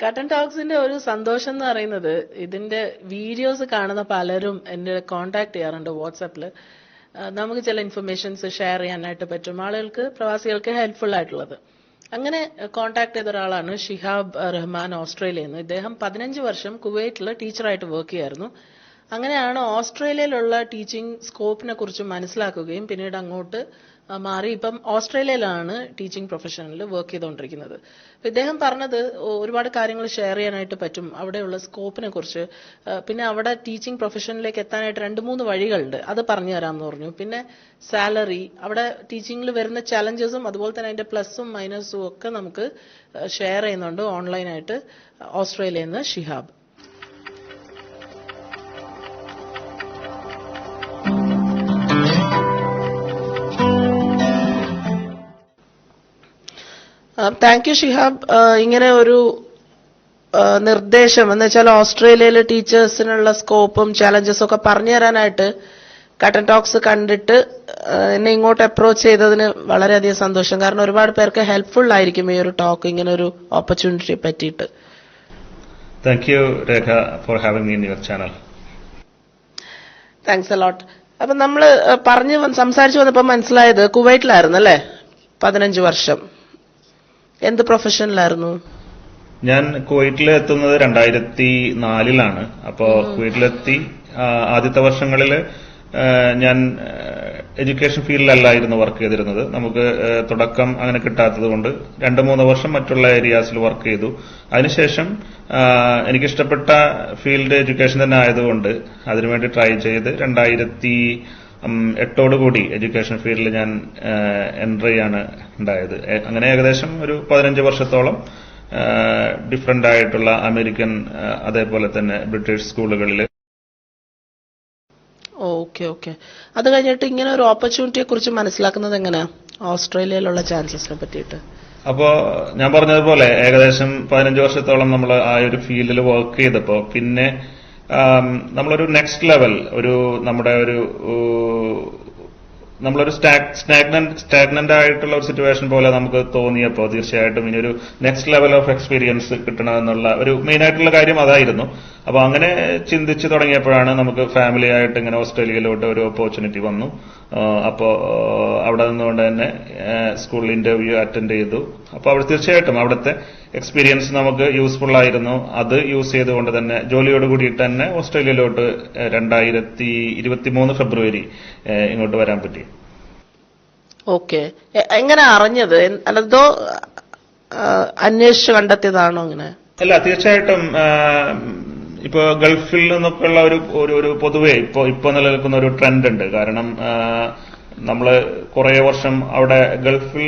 കട്ടൻ ടോക്സിന്റെ ഒരു സന്തോഷം എന്ന് പറയുന്നത് ഇതിന്റെ വീഡിയോസ് കാണുന്ന പലരും എന്നെ കോൺടാക്ട് ചെയ്യാറുണ്ട് വാട്സാപ്പിൽ. നമുക്ക് ചില ഇൻഫർമേഷൻസ് ഷെയർ ചെയ്യാനായിട്ട് പറ്റും, ആളുകൾക്ക് പ്രവാസികൾക്ക് ഹെൽപ്ഫുൾ ആയിട്ടുള്ളത്. അങ്ങനെ കോൺടാക്ട് ചെയ്ത ഒരാളാണ് ഷിഹാബ് റഹ്മാൻ, ഓസ്ട്രേലിയയിൽ നിന്ന്. ഇദ്ദേഹം 15 വർഷം കുവൈറ്റിൽ ടീച്ചറായിട്ട് വർക്ക് ചെയ്യായിരുന്നു. അങ്ങനെയാണ് ഓസ്ട്രേലിയയിലുള്ള ടീച്ചിങ് സ്കോപ്പിനെ കുറിച്ച് മനസ്സിലാക്കുകയും പിന്നീട് അങ്ങോട്ട് മാറി ഇപ്പം ഓസ്ട്രേലിയയിലാണ് ടീച്ചിങ് പ്രൊഫഷനിൽ വർക്ക് ചെയ്തുകൊണ്ടിരിക്കുന്നത്. ഇദ്ദേഹം പറഞ്ഞത് ഒരുപാട് കാര്യങ്ങൾ ഷെയർ ചെയ്യാനായിട്ട് പറ്റും അവിടെയുള്ള സ്കോപ്പിനെ കുറിച്ച്. പിന്നെ അവിടെ ടീച്ചിങ് പ്രൊഫഷനിലേക്ക് എത്താനായിട്ട് 2-3 വഴികളുണ്ട്, അത് പറഞ്ഞു തരാമെന്ന് പറഞ്ഞു. പിന്നെ സാലറി, അവിടെ ടീച്ചിങ്ങിൽ വരുന്ന ചലഞ്ചസും അതുപോലെ തന്നെ അതിന്റെ പ്ലസും മൈനസും ഒക്കെ നമുക്ക് ഷെയർ ചെയ്യുന്നുണ്ട് ഓൺലൈനായിട്ട് ഓസ്ട്രേലിയയിൽ നിന്ന് ഷിഹാബ്. Thank you Shihab. ഇങ്ങനെ ഒരു നിർദ്ദേശം എന്ന് വെച്ചാൽ ഓസ്ട്രേലിയയിലെ ടീച്ചേഴ്സിനുള്ള സ്കോപ്പും ചാലഞ്ചസും ഒക്കെ പറഞ്ഞു തരാനായിട്ട് കട്ടൻ ടോക്സ് കണ്ടിട്ട് എന്നെ ഇങ്ങോട്ട് അപ്രോച്ച് ചെയ്തതിന് വളരെയധികം സന്തോഷം. കാരണം ഒരുപാട് പേർക്ക് ഹെൽപ്ഫുൾ ആയിരിക്കും ഈ ഒരു ടോക്ക്, ഇങ്ങനെ ഒരു ഓപ്പർച്യൂണിറ്റിയെ പറ്റിയിട്ട്. Thank you Rekha for having me in your channel. Thanks a lot. അപ്പൊ നമ്മള് സംസാരിച്ചു വന്നപ്പോ മനസ്സിലായത് കുവൈറ്റിലായിരുന്നു അല്ലേ 15 വർഷം. എന്ത് പ്രൊഫഷനിലായിരുന്നു? ഞാൻ കുവൈറ്റിൽ എത്തുന്നത് 2004 അപ്പോ കുവൈറ്റിലെത്തി ആദ്യത്തെ വർഷങ്ങളിൽ ഞാൻ എഡ്യൂക്കേഷൻ ഫീൽഡിലല്ലായിരുന്നു വർക്ക് ചെയ്തിരുന്നത്. നമുക്ക് തുടക്കം അങ്ങനെ കിട്ടാത്തത് കൊണ്ട് 2-3 വർഷം മറ്റുള്ള ഏരിയാസിൽ വർക്ക് ചെയ്തു. അതിനുശേഷം എനിക്കിഷ്ടപ്പെട്ട ഫീൽഡ് എഡ്യൂക്കേഷൻ തന്നെ ആയതുകൊണ്ട് അതിനുവേണ്ടി ട്രൈ ചെയ്ത് 2008 കൂടി എഡ്യൂക്കേഷൻ ഫീൽഡിൽ ഞാൻ എൻട്രി ചെയ്യാണ് ഉണ്ടായത്. അങ്ങനെ ഏകദേശം ഒരു 15 വർഷത്തോളം ഡിഫറന്റ് ആയിട്ടുള്ള അമേരിക്കൻ അതേപോലെ തന്നെ ബ്രിട്ടീഷ് സ്കൂളുകളിൽ. ഓക്കെ. അത് കഴിഞ്ഞിട്ട് ഇങ്ങനെ ഒരു ഓപ്പർച്യൂണിറ്റിയെ കുറിച്ച് മനസ്സിലാക്കുന്നത് എങ്ങനെയാ, ഓസ്ട്രേലിയയിലുള്ള ചാൻസസിനെ പറ്റിയിട്ട്? അപ്പോ ഞാൻ പറഞ്ഞതുപോലെ ഏകദേശം 15 വർഷത്തോളം നമ്മൾ ആ ഒരു ഫീൽഡിൽ വർക്ക് ചെയ്തപ്പോ പിന്നെ നമ്മളൊരു നെക്സ്റ്റ് ലെവൽ, നമ്മളൊരു സ്റ്റാഗ്നന്റ് ആയിട്ടുള്ള ഒരു സിറ്റുവേഷൻ പോലെ നമുക്ക് തോന്നിയപ്പോ തീർച്ചയായിട്ടും ഇനി ഒരു നെക്സ്റ്റ് ലെവൽ ഓഫ് എക്സ്പീരിയൻസ് കിട്ടണമെന്നുള്ള ഒരു മെയിൻ ആയിട്ടുള്ള കാര്യം അതായിരുന്നു. അപ്പൊ അങ്ങനെ ചിന്തിച്ചു തുടങ്ങിയപ്പോഴാണ് നമുക്ക് ഫാമിലി ആയിട്ട് ഇങ്ങനെ ഓസ്ട്രേലിയയിലോട്ട് ഒരു ഓപ്പർച്യൂണിറ്റി വന്നു. അപ്പോ അവിടെ നിന്നുകൊണ്ട് തന്നെ സ്കൂളിൽ ഇന്റർവ്യൂ അറ്റൻഡ് ചെയ്തു. അപ്പൊ അവിടെ തീർച്ചയായിട്ടും അവിടുത്തെ എക്സ്പീരിയൻസ് നമുക്ക് യൂസ്ഫുൾ ആയിരുന്നു. അത് യൂസ് ചെയ്തുകൊണ്ട് തന്നെ ജോലിയോട് കൂടിയിട്ട് തന്നെ ഓസ്ട്രേലിയയിലോട്ട് 2023 ഫെബ്രുവരി ഇങ്ങോട്ട് വരാൻ പറ്റി. ഓക്കെ. എങ്ങനെ അറിഞ്ഞത്? അതോ അന്വേഷിച്ച് കണ്ടെത്തിയതാണോ? അങ്ങനെ അല്ല, തീർച്ചയായിട്ടും ഇപ്പൊ ഗൾഫിൽ നിന്നൊക്കെയുള്ള ഒരു പൊതുവെ ഇപ്പൊ നിലനിൽക്കുന്ന ഒരു ട്രെൻഡ് ഉണ്ട്. കാരണം നമ്മള് കുറെ വർഷം അവിടെ ഗൾഫിൽ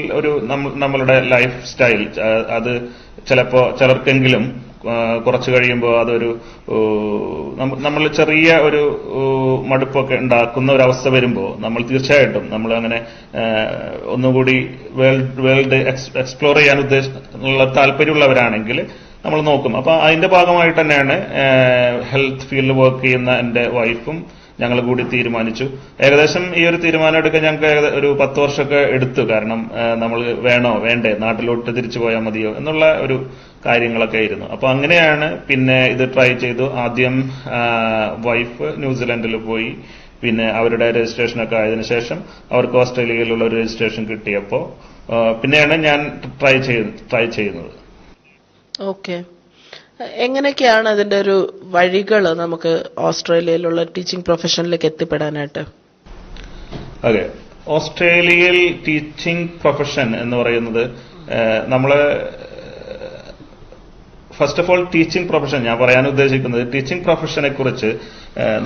നമ്മളുടെ ലൈഫ് സ്റ്റൈൽ അത് ചിലർക്കെങ്കിലും കുറച്ചു കഴിയുമ്പോൾ അതൊരു നമ്മൾ ചെറിയ ഒരു മടുപ്പൊക്കെ ഉണ്ടാക്കുന്ന ഒരു അവസ്ഥ വരുമ്പോൾ നമ്മൾ തീർച്ചയായിട്ടും നമ്മൾ അങ്ങനെ ഒന്നുകൂടി വേൾഡ് എക്സ്പ്ലോർ ചെയ്യാൻ താല്പര്യമുള്ളവരാണെങ്കിൽ നമ്മൾ നോക്കും. അപ്പൊ അതിന്റെ ഭാഗമായിട്ട് തന്നെയാണ് ഹെൽത്ത് ഫീൽഡിൽ വർക്ക് ചെയ്യുന്ന എന്റെ വൈഫും ഞങ്ങൾ കൂടി തീരുമാനിച്ചു. ഏകദേശം ഈ ഒരു തീരുമാനം എടുക്കാൻ ഞങ്ങൾക്ക് ഒരു 10 വർഷമൊക്കെ എടുത്തു. കാരണം നമ്മൾ വേണോ വേണ്ടേ, നാട്ടിലോട്ട് തിരിച്ചു പോയാൽ മതിയോ എന്നുള്ള ഒരു കാര്യങ്ങളൊക്കെ ആയിരുന്നു. അപ്പൊ അങ്ങനെയാണ് പിന്നെ ഇത് ട്രൈ ചെയ്തു. ആദ്യം വൈഫ് ന്യൂസിലൻഡിൽ പോയി, പിന്നെ അവരുടെ രജിസ്ട്രേഷനൊക്കെ ആയതിനു ശേഷം അവർക്ക് ഓസ്ട്രേലിയയിലുള്ള ഒരു രജിസ്ട്രേഷൻ കിട്ടിയപ്പോ പിന്നെയാണ് ഞാൻ ട്രൈ ചെയ്യുന്നത്. ഓക്കെ. എങ്ങനെയൊക്കെയാണ് അതിന്റെ ഒരു വഴികൾ നമുക്ക് ഓസ്ട്രേലിയയിലുള്ള ടീച്ചിങ് പ്രൊഫഷനിലേക്ക് എത്തിപ്പെടാനായിട്ട്? അതെ, ഓസ്ട്രേലിയയിൽ ടീച്ചിങ് പ്രൊഫഷൻ എന്ന് പറയുന്നത് നമ്മള് first of all teaching profession ഞാൻ പറയാൻ ഉദ്ദേശിക്കുന്നത് ടീച്ചിങ് പ്രൊഫഷനെ കുറിച്ച്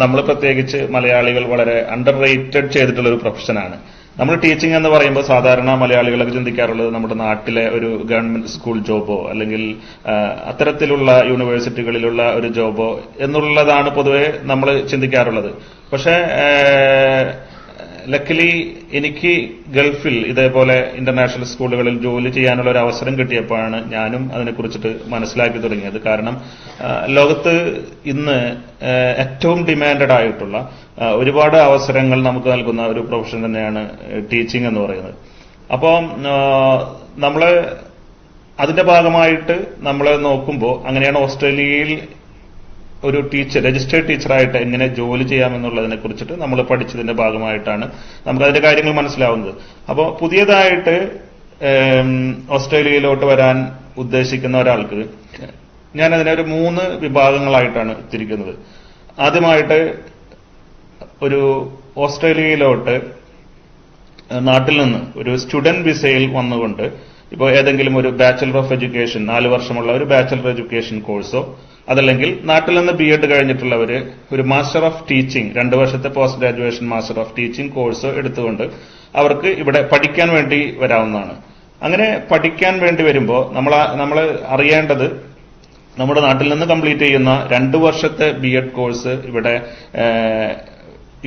നമ്മൾ പ്രത്യേകിച്ച് മലയാളികൾ വളരെ അണ്ടർ റേറ്റഡ് ചെയ്തിട്ടുള്ള ഒരു പ്രൊഫഷനാണ്. നമ്മൾ ടീച്ചിങ് എന്ന് പറയുമ്പോൾ സാധാരണ മലയാളികളൊക്കെ ചിന്തിക്കാറുള്ളത് നമ്മുടെ നാട്ടിലെ ഒരു ഗവൺമെന്റ് സ്കൂൾ ജോബോ അല്ലെങ്കിൽ അത്തരത്തിലുള്ള യൂണിവേഴ്സിറ്റികളിലുള്ള ഒരു ജോബോ എന്നുള്ളതാണ് പൊതുവെ നമ്മൾ ചിന്തിക്കാറുള്ളത്. പക്ഷേ ലക്കിലി എനിക്ക് ഗൾഫിൽ ഇതേപോലെ ഇന്റർനാഷണൽ സ്കൂളുകളിൽ ജോലി ചെയ്യാനുള്ള ഒരു അവസരം കിട്ടിയപ്പോഴാണ് ഞാനും അതിനെക്കുറിച്ചിട്ട് മനസ്സിലാക്കി തുടങ്ങിയത്. കാരണം ലോകത്ത് ഇന്ന് ഏറ്റവും ഡിമാൻഡഡ് ആയിട്ടുള്ള ഒരുപാട് അവസരങ്ങൾ നമുക്ക് നൽകുന്ന ഒരു പ്രൊഫഷൻ തന്നെയാണ് ടീച്ചിങ് എന്ന് പറയുന്നത്. അപ്പോൾ നമ്മള് അതിന്റെ ഭാഗമായിട്ട് നമ്മൾ നോക്കുമ്പോൾ അങ്ങനെയാണ് ഓസ്ട്രേലിയയിൽ ഒരു ടീച്ചർ, രജിസ്റ്റേർഡ് ടീച്ചറായിട്ട് എങ്ങനെ ജോലി ചെയ്യാമെന്നുള്ളതിനെ കുറിച്ചിട്ട് നമ്മൾ പഠിച്ചതിന്റെ ഭാഗമായിട്ടാണ് നമുക്ക് അതിന്റെ കാര്യങ്ങൾ മനസ്സിലാവുന്നത്. അപ്പോൾ പുതിയതായിട്ട് ഓസ്ട്രേലിയയിലോട്ട് വരാൻ ഉദ്ദേശിക്കുന്ന ഒരാൾക്ക് ഞാൻ അതിനെ ഒരു 3 വിഭാഗങ്ങളായിട്ടാണ് തിരിക്കുന്നത്. ആദ്യമായിട്ട് ഒരു ഓസ്ട്രേലിയയിലോട്ട് നാട്ടിൽ നിന്ന് ഒരു സ്റ്റുഡന്റ് വിസയിൽ വന്നുകൊണ്ട് ഇപ്പോൾ ഏതെങ്കിലും ഒരു ബാച്ചലർ ഓഫ് എഡ്യൂക്കേഷൻ 4 വർഷമുള്ള ഒരു ബാച്ചലർ എഡ്യൂക്കേഷൻ കോഴ്സോ, അതല്ലെങ്കിൽ നാട്ടിൽ നിന്ന് BEd കഴിഞ്ഞിട്ടുള്ളവര് ഒരു മാസ്റ്റർ ഓഫ് ടീച്ചിങ് 2 വർഷത്തെ post graduation master of teaching കോഴ്സോ എടുത്തുകൊണ്ട് അവർക്ക് ഇവിടെ പഠിക്കാൻ വേണ്ടി വരാവുന്നതാണ്. അങ്ങനെ പഠിക്കാൻ വേണ്ടി വരുമ്പോൾ നമ്മൾ അറിയേണ്ടത് നമ്മുടെ നാട്ടിൽ നിന്ന് കംപ്ലീറ്റ് ചെയ്യുന്ന 2 വർഷത്തെ BEd കോഴ്സ്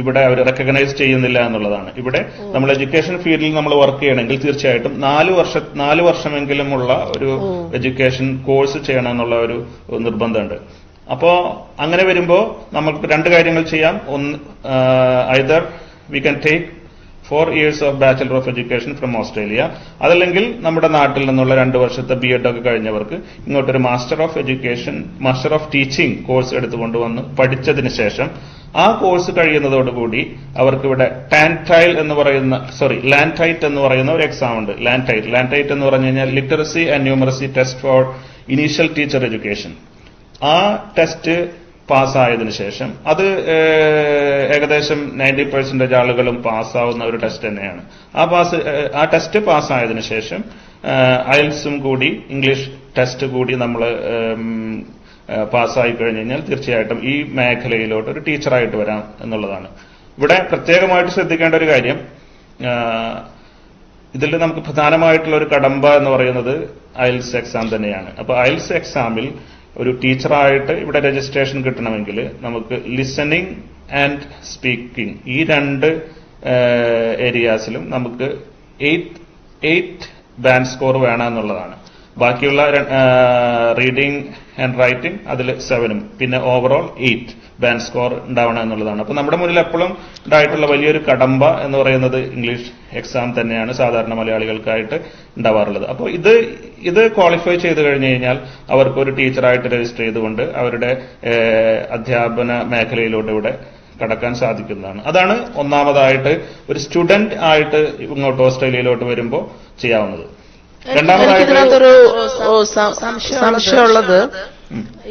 ഇവിടെ അവർ റെക്കഗ്നൈസ് ചെയ്യുന്നില്ല എന്നുള്ളതാണ്. ഇവിടെ നമ്മൾ എഡ്യൂക്കേഷൻ ഫീൽഡിൽ നമ്മൾ വർക്ക് ചെയ്യണമെങ്കിൽ തീർച്ചയായിട്ടും 4 വർഷമെങ്കിലുമുള്ള ഒരു എഡ്യൂക്കേഷൻ കോഴ്സ് ചെയ്യണം എന്നുള്ള ഒരു നിർബന്ധമുണ്ട്. അപ്പോ അങ്ങനെ വരുമ്പോൾ നമുക്ക് 2 കാര്യങ്ങൾ ചെയ്യാം. ഒന്ന്, either we can take 4 years of bachelor of education from Australia, അതല്ലെങ്കിൽ നമ്മുടെ നാട്ടിൽ നിന്നുള്ള 2 വർഷത്തെ BEd ഒക്കെ കഴിഞ്ഞവർക്ക് ഇങ്ങോട്ടൊരു master of education, master of teaching course എടുത്തുകൊണ്ട് വന്ന് പഠിച്ചതിന് ശേഷം ആ കോഴ്സ് കഴിയുന്നതോടുകൂടി അവർക്ക് ഇവിടെ ലാൻഡ്ടൈറ്റ് എന്ന് പറയുന്ന ഒരു എക്സാം ഉണ്ട്. ലാൻഡ്ടൈറ്റ് എന്ന് പറഞ്ഞു കഴിഞ്ഞാൽ literacy and numeracy test for initial teacher education. ആ ടെസ്റ്റ് പാസ്സായതിനു ശേഷം അത് ഏകദേശം 90% ആളുകളും പാസ്സാവുന്ന ഒരു ടെസ്റ്റ് തന്നെയാണ്. ആ ടെസ്റ്റ് പാസ്സായതിനു ശേഷം IELTS കൂടി ഇംഗ്ലീഷ് ടെസ്റ്റ് കൂടി നമ്മൾ പാസ്സായി കഴിഞ്ഞു കഴിഞ്ഞാൽ തീർച്ചയായിട്ടും ഈ മേഖലയിലോട്ട് ഒരു ടീച്ചറായിട്ട് വരാം എന്നുള്ളതാണ്. ഇവിടെ പ്രത്യേകമായിട്ട് ശ്രദ്ധിക്കേണ്ട ഒരു കാര്യം, ഇതിൽ നമുക്ക് പ്രധാനമായിട്ടുള്ള ഒരു കടമ്പ എന്ന് പറയുന്നത് IELTS എക്സാം തന്നെയാണ്. അപ്പൊ IELTS എക്സാമിൽ ഒരു ടീച്ചറായിട്ട് ഇവിടെ രജിസ്ട്രേഷൻ കിട്ടണമെങ്കിൽ നമുക്ക് ലിസണിംഗ് ആൻഡ് സ്പീക്കിംഗ് ഈ 2 ഏരിയാസിലും നമുക്ക് 8 ബാൻഡ് സ്കോർ വേണം എന്നുള്ളതാണ്. ബാക്കിയുള്ള റീഡിംഗ് ആൻഡ് റൈറ്റിംഗ് അതിൽ 7ഉം പിന്നെ ഓവറോൾ 8 ബാൻഡ് സ്കോർ ഉണ്ടാവണം എന്നുള്ളതാണ്. അപ്പൊ നമ്മുടെ മുന്നിൽ എപ്പോഴും ഉണ്ടായിട്ടുള്ള വലിയൊരു കടമ്പ എന്ന് പറയുന്നത് ഇംഗ്ലീഷ് എക്സാം തന്നെയാണ് സാധാരണ മലയാളികൾക്കായിട്ട് ഉണ്ടാവാറുള്ളത്. അപ്പോൾ ഇത് ക്വാളിഫൈ ചെയ്ത് കഴിഞ്ഞു കഴിഞ്ഞാൽ അവർക്ക് ഒരു ടീച്ചറായിട്ട് രജിസ്റ്റർ ചെയ്തുകൊണ്ട് അവരുടെ അധ്യാപന മേഖലയിലോട്ട് ഇവിടെ കടക്കാൻ സാധിക്കുന്നതാണ്. അതാണ് ഒന്നാമതായിട്ട് ഒരു സ്റ്റുഡന്റ് ആയിട്ട് ഇങ്ങോട്ട് ഓസ്ട്രേലിയയിലോട്ട് വരുമ്പോൾ ചെയ്യാവുന്നത്. രണ്ടാമതായിട്ടൊരു സംശയമുള്ളത്,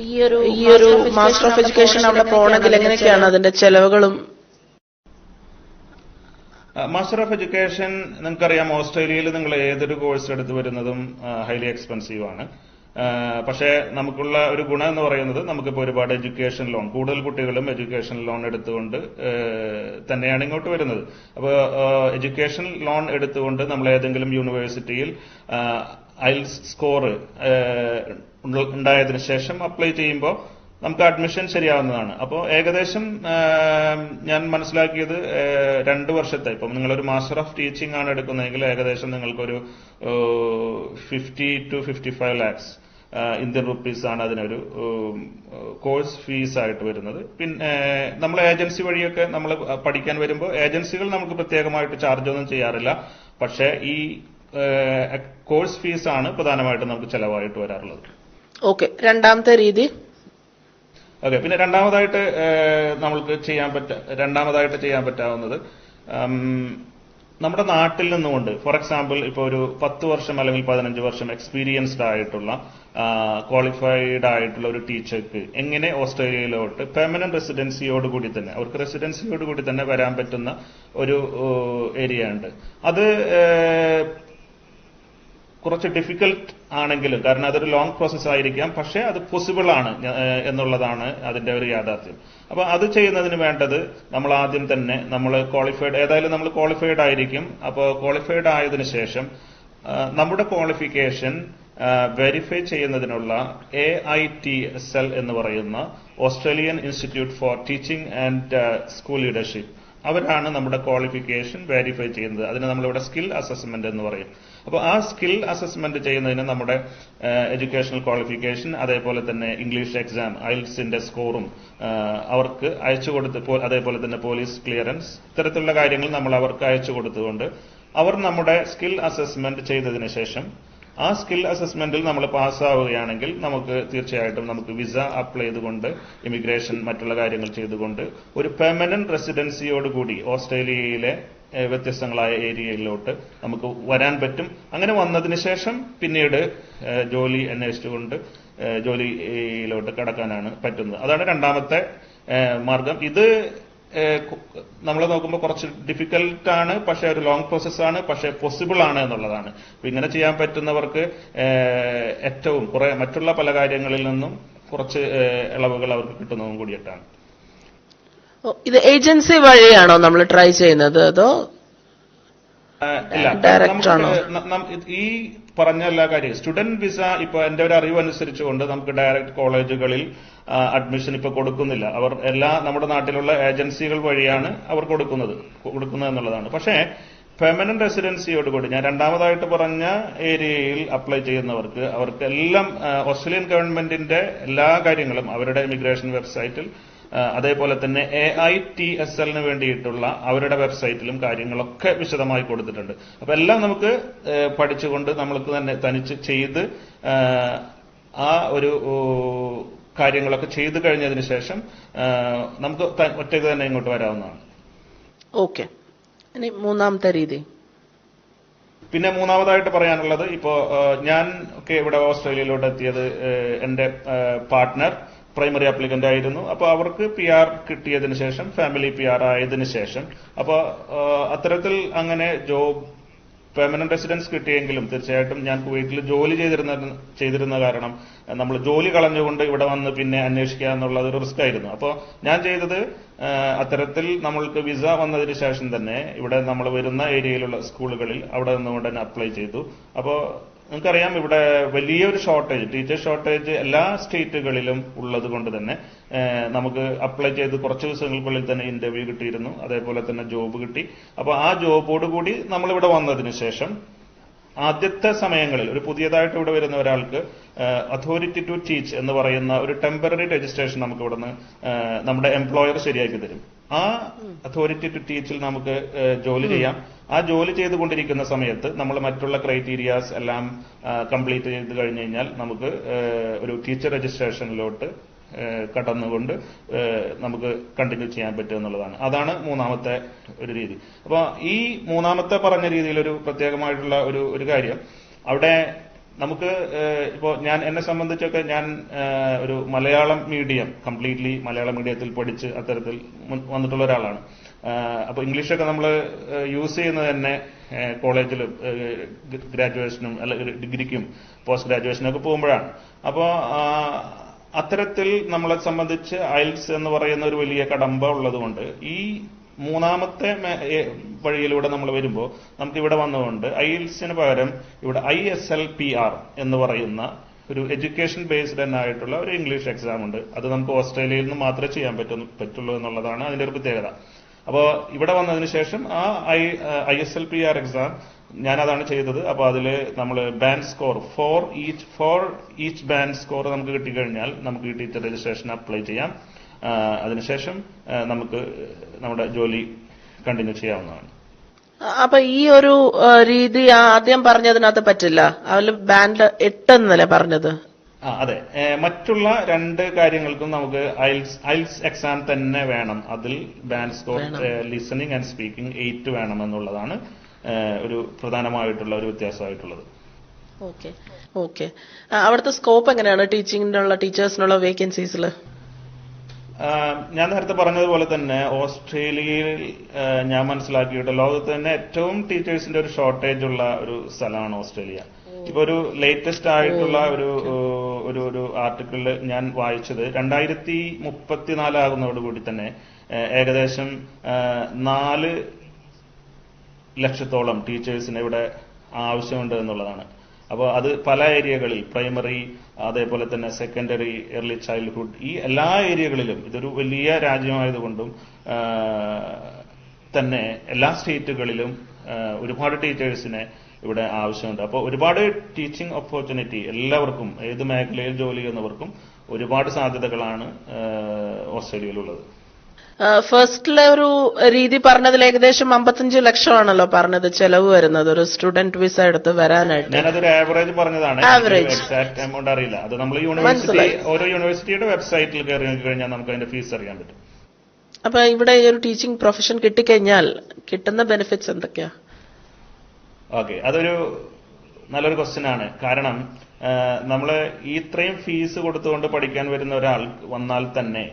ഈ ഒരു മാസ്റ്റർ ഓഫ് എഡ്യൂക്കേഷൻ അവിടെ പോകണമെങ്കിൽ എങ്ങനെയൊക്കെയാണ് അതിന്റെ ചെലവുകളും? മാസ്റ്റർ ഓഫ് എഡ്യൂക്കേഷൻ നിങ്ങൾക്കറിയാം, ഓസ്ട്രേലിയയിൽ നിങ്ങൾ ഏതൊരു കോഴ്സ് എടുത്തു വരുന്നതും ഹൈലി എക്സ്പെൻസീവ് ആണ്. പക്ഷേ നമുക്കുള്ള ഒരു ഗുണം എന്ന് പറയുന്നത് നമുക്കിപ്പോൾ ഒരുപാട് എഡ്യൂക്കേഷൻ ലോൺ, കൂടുതൽ കുട്ടികളും എഡ്യൂക്കേഷൻ ലോൺ എടുത്തുകൊണ്ട് തന്നെയാണ് ഇങ്ങോട്ട് വരുന്നത്. അപ്പോൾ എഡ്യൂക്കേഷൻ ലോൺ എടുത്തുകൊണ്ട് നമ്മൾ ഏതെങ്കിലും യൂണിവേഴ്സിറ്റിയിൽ IELTS സ്കോർ ഉണ്ടായതിനു ശേഷം അപ്ലൈ ചെയ്യുമ്പോൾ നമുക്ക് അഡ്മിഷൻ ശരിയാവുന്നതാണ്. അപ്പോൾ ഏകദേശം ഞാൻ മനസ്സിലാക്കിയത് 2 വർഷത്തെ, ഇപ്പം നിങ്ങളൊരു മാസ്റ്റർ ഓഫ് ടീച്ചിങ് ആണ് എടുക്കുന്നതെങ്കിൽ ഏകദേശം നിങ്ങൾക്കൊരു 50 to 55 lakhs ഇന്ത്യൻ റുപ്പീസ് ആണ് അതിനൊരു കോഴ്സ് ഫീസ് ആയിട്ട് വരുന്നത്. പിന്നെ നമ്മൾ ഏജൻസി വഴിയൊക്കെ നമ്മൾ പഠിക്കാൻ വരുമ്പോൾ ഏജൻസികൾ നമുക്ക് പ്രത്യേകമായിട്ട് ചാർജ് ഒന്നും ചെയ്യാറില്ല. പക്ഷേ ഈ കോഴ്സ് ഫീസ് ആണ് പ്രധാനമായിട്ടും നമുക്ക് ചെലവായിട്ട് വരാറുള്ളത്. ഓക്കെ, രണ്ടാമത്തെ രീതി. ഓക്കെ, പിന്നെ രണ്ടാമതായിട്ട് ചെയ്യാൻ പറ്റാവുന്നത് നമ്മുടെ നാട്ടിൽ നിന്നുകൊണ്ട്, ഫോർ എക്സാമ്പിൾ ഇപ്പോൾ ഒരു 10 വർഷം അല്ലെങ്കിൽ 15 വർഷം എക്സ്പീരിയൻസ്ഡ് ആയിട്ടുള്ള ക്വാളിഫൈഡ് ആയിട്ടുള്ള ഒരു ടീച്ചർക്ക് എങ്ങനെ ഓസ്ട്രേലിയയിലോട്ട് പെർമനന്റ് റെസിഡൻസിയോടുകൂടി തന്നെ, അവർക്ക് റെസിഡൻസിയോടുകൂടി തന്നെ വരാൻ പറ്റുന്ന ഒരു ഏരിയ ഉണ്ട്. അത് കുറച്ച് ഡിഫിക്കൽട്ട് ആണെങ്കിലും, കാരണം അതൊരു ലോങ് പ്രോസസ് ആയിരിക്കാം, പക്ഷേ അത് പോസിബിൾ ആണ് എന്നുള്ളതാണ് അതിന്റെ ഒരു യാഥാർത്ഥ്യം. അപ്പൊ അത് ചെയ്യുന്നതിന് വേണ്ടത് നമ്മൾ ആദ്യം തന്നെ ഏതായാലും നമ്മൾ ക്വാളിഫൈഡ് ആയിരിക്കും. അപ്പോൾ ക്വാളിഫൈഡ് ആയതിനു ശേഷം നമ്മുടെ ക്വാളിഫിക്കേഷൻ വെരിഫൈ ചെയ്യുന്നതിനുള്ള AITSL എന്ന് പറയുന്ന Australian institute four teaching and school leadership, അവരാണ് നമ്മുടെ ക്വാളിഫിക്കേഷൻ വെരിഫൈ ചെയ്യുന്നത്. അതിന് നമ്മളിവിടെ സ്കിൽ അസസ്മെന്റ് എന്ന് പറയും. അപ്പോൾ ആ സ്കിൽ അസസ്മെന്റ് ചെയ്യുന്നതിന് നമ്മുടെ എഡ്യൂക്കേഷണൽ ക്വാളിഫിക്കേഷൻ, അതേപോലെ തന്നെ ഇംഗ്ലീഷ് എക്സാം IELTSന്റെ സ്കോറും അവർക്ക് അയച്ചു കൊടുത്ത്, അതേപോലെ തന്നെ പോലീസ് ക്ലിയറൻസ്, ഇത്തരത്തിലുള്ള കാര്യങ്ങൾ നമ്മൾ അവർക്ക് അയച്ചു കൊടുത്തുകൊണ്ട് അവർ നമ്മുടെ സ്കിൽ അസസ്മെന്റ് ചെയ്തതിനു ശേഷം ആ സ്കിൽ അസസ്മെന്റിൽ നമ്മൾ പാസ്സാവുകയാണെങ്കിൽ നമുക്ക് തീർച്ചയായിട്ടും നമുക്ക് വിസ അപ്ലൈ ചെയ്തുകൊണ്ട് ഇമിഗ്രേഷൻ മറ്റുള്ള കാര്യങ്ങൾ ചെയ്തുകൊണ്ട് ഒരു പെർമനന്റ് റെസിഡൻസിയോടുകൂടി ഓസ്ട്രേലിയയിലെ വ്യത്യസ്തങ്ങളായ ഏരിയയിലോട്ട് നമുക്ക് വരാൻ പറ്റും. അങ്ങനെ വന്നതിന് ശേഷം പിന്നീട് ജോലി അന്വേഷിച്ചുകൊണ്ട് ജോലിയിലോട്ട് കടക്കാനാണ് പറ്റുന്നത്. അതാണ് രണ്ടാമത്തെ മാർഗം. ഇത് നമ്മൾ നോക്കുമ്പോൾ കുറച്ച് ഡിഫിക്കൽട്ടാണ്, പക്ഷെ ഒരു ലോങ് പ്രോസസ്സാണ്, പക്ഷെ പോസിബിൾ ആണ് എന്നുള്ളതാണ്. അപ്പൊ ഇങ്ങനെ ചെയ്യാൻ പറ്റുന്നവർക്ക് ഏറ്റവും കുറെ മറ്റുള്ള പല കാര്യങ്ങളിൽ നിന്നും കുറച്ച് ഇളവുകൾ അവർക്ക് കിട്ടുന്നതും കൂടിയിട്ടാണ്. ഇത് ഏജൻസി വഴിയാണോ നമ്മൾ ട്രൈ ചെയ്യുന്നത്, അതോ ഇല്ല, ഡയറക്റ്റ് ആണോ? ഈ പറഞ്ഞ എല്ലാ കാര്യവും സ്റ്റുഡന്റ് വിസ ഇപ്പൊ എന്റെ ഒരു അറിവ് അനുസരിച്ചുകൊണ്ട് നമുക്ക് ഡയറക്റ്റ് കോളേജുകളിൽ അഡ്മിഷൻ ഇപ്പൊ കൊടുക്കുന്നില്ല. അവർ നമ്മുടെ നാട്ടിലുള്ള ഏജൻസികൾ വഴിയാണ് അവർ കൊടുക്കുന്നത് എന്നുള്ളതാണ്. പക്ഷേ പെർമനന്റ് റെസിഡൻസിയോടുകൂടി ഞാൻ രണ്ടാമതായിട്ട് പറഞ്ഞ ഏരിയയിൽ അപ്ലൈ ചെയ്യുന്നവർക്ക് അവർക്കെല്ലാം ഓസ്ട്രേലിയൻ ഗവൺമെന്റിന്റെ എല്ലാ കാര്യങ്ങളും അവരുടെ ഇമിഗ്രേഷൻ വെബ്സൈറ്റിൽ അതേപോലെ തന്നെ AITSL വേണ്ടിയിട്ടുള്ള അവരുടെ വെബ്സൈറ്റിലും കാര്യങ്ങളൊക്കെ വിശദമായി കൊടുത്തിട്ടുണ്ട്. അപ്പൊ എല്ലാം നമുക്ക് പഠിച്ചുകൊണ്ട് നമ്മൾക്ക് തന്നെ തനിച്ച് ചെയ്ത് ആ ഒരു കാര്യങ്ങളൊക്കെ ചെയ്തു കഴിഞ്ഞതിന് ശേഷം നമുക്ക് ഒറ്റയ്ക്ക് തന്നെ ഇങ്ങോട്ട് വരാവുന്നതാണ്. ഓക്കെ. ഇനി മൂന്നാമത്തെ രീതി. പിന്നെ മൂന്നാമതായിട്ട് പറയാനുള്ളത്, ഇപ്പോ ഞാൻ ഒക്കെ ഇവിടെ ഓസ്ട്രേലിയയിലോട്ട് എത്തിയത് എന്റെ പാർട്ട്ണർ പ്രൈമറി ആപ്ലിക്കന്റ് ആയിരുന്നു. അപ്പൊ അവർക്ക് PR കിട്ടിയതിനു ശേഷം, ഫാമിലി PR ആയതിനു ശേഷം, അപ്പൊ അത്തരത്തിൽ അങ്ങനെ പെർമനന്റ് റെസിഡൻസ് കിട്ടിയെങ്കിലും തീർച്ചയായിട്ടും ഞാൻ കുവൈറ്റിൽ ജോലി ചെയ്തിരുന്ന കാരണം നമ്മൾ ജോലി കളഞ്ഞുകൊണ്ട് ഇവിടെ വന്ന് പിന്നെ അന്വേഷിക്കുക എന്നുള്ളത് ഒരു റിസ്ക് ആയിരുന്നു. അപ്പോൾ ഞാൻ ചെയ്തത് അത്തരത്തിൽ നമ്മൾക്ക് വിസ വന്നതിന് ശേഷം തന്നെ ഇവിടെ നമ്മൾ വരുന്ന ഏരിയയിലുള്ള സ്കൂളുകളിൽ അവിടെ നിന്നുകൊണ്ട് തന്നെ അപ്ലൈ ചെയ്തു. അപ്പോൾ നിങ്ങൾക്കറിയാം ഇവിടെ വലിയൊരു ഷോർട്ടേജ്, ടീച്ചർ ഷോർട്ടേജ് എല്ലാ സ്റ്റേറ്റുകളിലും ഉള്ളത് കൊണ്ട് തന്നെ നമുക്ക് അപ്ലൈ ചെയ്ത് കുറച്ച് ദിവസങ്ങൾക്കുള്ളിൽ തന്നെ ഇന്റർവ്യൂ കിട്ടിയിരുന്നു, അതേപോലെ തന്നെ ജോബ് കിട്ടി. അപ്പൊ ആ ജോബോടുകൂടി നമ്മളിവിടെ വന്നതിന് ശേഷം ആദ്യത്തെ സമയങ്ങളിൽ ഒരു പുതിയതായിട്ട് ഇവിടെ വരുന്ന ഒരാൾക്ക് അതോറിറ്റി ടു ടീച്ച് എന്ന് പറയുന്ന ഒരു ടെമ്പററി രജിസ്ട്രേഷൻ നമുക്ക് ഇവിടുന്ന് നമ്മുടെ എംപ്ലോയർ ശരിയാക്കി തരും. ആ അതോറിറ്റി ടു ടീച്ചിൽ നമുക്ക് ജോലി ചെയ്യാം. ആ ജോലി ചെയ്തുകൊണ്ടിരിക്കുന്ന സമയത്ത് നമ്മൾ മറ്റുള്ള ക്രൈറ്റീരിയാസ് എല്ലാം കംപ്ലീറ്റ് ചെയ്ത് കഴിഞ്ഞു കഴിഞ്ഞാൽ നമുക്ക് ഒരു ടീച്ചർ രജിസ്ട്രേഷനിലോട്ട് കടന്നുകൊണ്ട് നമുക്ക് കണ്ടിന്യൂ ചെയ്യാൻ പറ്റും എന്നുള്ളതാണ്. അതാണ് മൂന്നാമത്തെ ഒരു രീതി. അപ്പൊ ഈ മൂന്നാമത്തെ പറഞ്ഞ രീതിയിൽ ഒരു പ്രത്യേകമായിട്ടുള്ള ഒരു കാര്യം, അവിടെ നമുക്ക് ഇപ്പോ എന്നെ സംബന്ധിച്ചൊക്കെ ഞാൻ ഒരു മലയാളം മീഡിയം, കംപ്ലീറ്റ്ലി മലയാളം മീഡിയത്തിൽ പഠിച്ച് അത്തരത്തിൽ വന്നിട്ടുള്ള ഒരാളാണ്. അപ്പൊ ഇംഗ്ലീഷൊക്കെ നമ്മൾ യൂസ് ചെയ്യുന്നത് തന്നെ കോളേജിലും ഗ്രാജുവേഷനും അല്ല ഡിഗ്രിക്കും പോസ്റ്റ് ഗ്രാജുവേഷനും ഒക്കെ പോകുമ്പോഴാണ്. അപ്പോ അത്തരത്തിൽ നമ്മളെ സംബന്ധിച്ച് IELTS എന്ന് പറയുന്ന ഒരു വലിയ കടമ്പ ഉള്ളതുകൊണ്ട് ഈ മൂന്നാമത്തെ വഴിയിലൂടെ നമ്മൾ വരുമ്പോൾ നമുക്ക് ഇവിടെ വന്നുകൊണ്ട് IELTSന് പകരം ഇവിടെ ISLPR എന്ന് പറയുന്ന ഒരു എഡ്യൂക്കേഷൻ ബേസ്ഡ് ആയിട്ടുള്ള ഒരു ഇംഗ്ലീഷ് എക്സാം ഉണ്ട്. അത് നമുക്ക് ഓസ്ട്രേലിയയിൽ നിന്ന് മാത്രമേ ചെയ്യാൻ പറ്റുള്ളൂ എന്നുള്ളതാണ് അതിന്റെ ഒരു പ്രത്യേകത. അപ്പോൾ ഇവിടെ വന്നതിന് ശേഷം ആ ISLPR എക്സാം ഞാനതാണ് ചെയ്തത്. അപ്പൊ അതില് നമ്മൾ band score for each band score നമുക്ക് കിട്ടിക്കഴിഞ്ഞാൽ നമുക്ക് ഈ ടീച്ചർ രജിസ്ട്രേഷൻ അപ്ലൈ ചെയ്യാം. അതിനുശേഷം നമുക്ക് നമ്മുടെ ജോലി കണ്ടിന്യൂ ചെയ്യാവുന്നതാണ്. അപ്പൊ ഈ ഒരു രീതി ആദ്യം പറഞ്ഞതിനകത്ത് പറ്റില്ല, അതിൽ ബാൻഡ് 8 എന്നല്ലേ പറഞ്ഞത്? അതെ, മറ്റുള്ള രണ്ട് കാര്യങ്ങൾക്കും നമുക്ക് IELTS എക്സാം തന്നെ വേണം. അതിൽ band score listening and speaking 8 വേണം എന്നുള്ളതാണ് ഒരു പ്രധാനമായിട്ടുള്ള ഒരു വ്യത്യാസമായിട്ടുള്ളത്. ഓക്കെ. അവിടുത്തെ സ്കോപ്പ് എങ്ങനെയാണ് ടീച്ചിങ്ങിനുള്ള ടീച്ചേഴ്സിനുള്ള വേക്കൻസീസിൽ? ഞാൻ നേരത്തെ പറഞ്ഞതുപോലെ തന്നെ ഓസ്ട്രേലിയയിൽ ഞാൻ മനസ്സിലാക്കിയിട്ട് ലോകത്ത് തന്നെ ഏറ്റവും ടീച്ചേഴ്സിന്റെ ഒരു ഷോർട്ടേജ് ഉള്ള ഒരു സ്ഥലമാണ് ഓസ്ട്രേലിയ. ഇപ്പൊ ഒരു ലേറ്റസ്റ്റ് ആയിട്ടുള്ള ഒരു ആർട്ടിക്കിളിൽ ഞാൻ വായിച്ചത് 2034 ആകുന്നതോടുകൂടി തന്നെ ഏകദേശം 4 ലക്ഷത്തോളം ടീച്ചേഴ്സിന് ഇവിടെ ആവശ്യമുണ്ട് എന്നുള്ളതാണ്. അപ്പോൾ അത് പല ഏരിയകളിൽ പ്രൈമറി, അതേപോലെ തന്നെ സെക്കൻഡറി, ഏർലി ചൈൽഡ്ഹുഡ്, ഈ എല്ലാ ഏരിയകളിലും ഇതൊരു വലിയ രാജ്യമായതുകൊണ്ടും തന്നെ എല്ലാ സ്റ്റേറ്റുകളിലും ഒരുപാട് ടീച്ചേഴ്സിനെ ഇവിടെ ആവശ്യമുണ്ട്. അപ്പോൾ ഒരുപാട് ടീച്ചിങ് ഓപ്പർച്യൂണിറ്റി എല്ലാവർക്കും, ഏത് മേഖലയിൽ ജോലി ചെയ്യുന്നവർക്കും ഒരുപാട് സാധ്യതകളാണ് ഓസ്ട്രേലിയയിലുള്ളത്. ഫസ്റ്റിലെ ഒരു രീതി പറഞ്ഞതിൽ ഏകദേശം 55 ലക്ഷമാണല്ലോ പറഞ്ഞത് ചെലവ് വരുന്നത് ഒരു സ്റ്റുഡന്റ് വിസ എടുത്ത് വരാനായിട്ട്. ഞാനതൊരു ആവറേജ് പറഞ്ഞതാണ്, ആവറേജ് എക്സാക്ട് എമൗണ്ട് അറിയില്ല. അത് നമ്മൾ യൂണിവേഴ്സിറ്റി ഓരോ യൂണിവേഴ്സിറ്റിയുടെ വെബ്സൈറ്റിൽ കയറി കഴിഞ്ഞാൽ നമുക്ക് അതിന്റെ ഫീസ് അറിയാൻ പറ്റും. അപ്പൊ ഇവിടെ ഈ ഒരു ടീച്ചിങ് പ്രൊഫഷൻ കിട്ടിക്കഴിഞ്ഞാൽ കിട്ടുന്ന ബെനിഫിറ്റ്സ് എന്തൊക്കെയാ? ഓക്കെ, അതൊരു നല്ലൊരു ക്വസ്റ്റ്യൻ ആണ്. കാരണം നമ്മള് ഇത്രയും ഫീസ് കൊടുത്തുകൊണ്ട് പഠിക്കാൻ വരുന്ന ഒരാൾ വന്നാൽ തന്നെ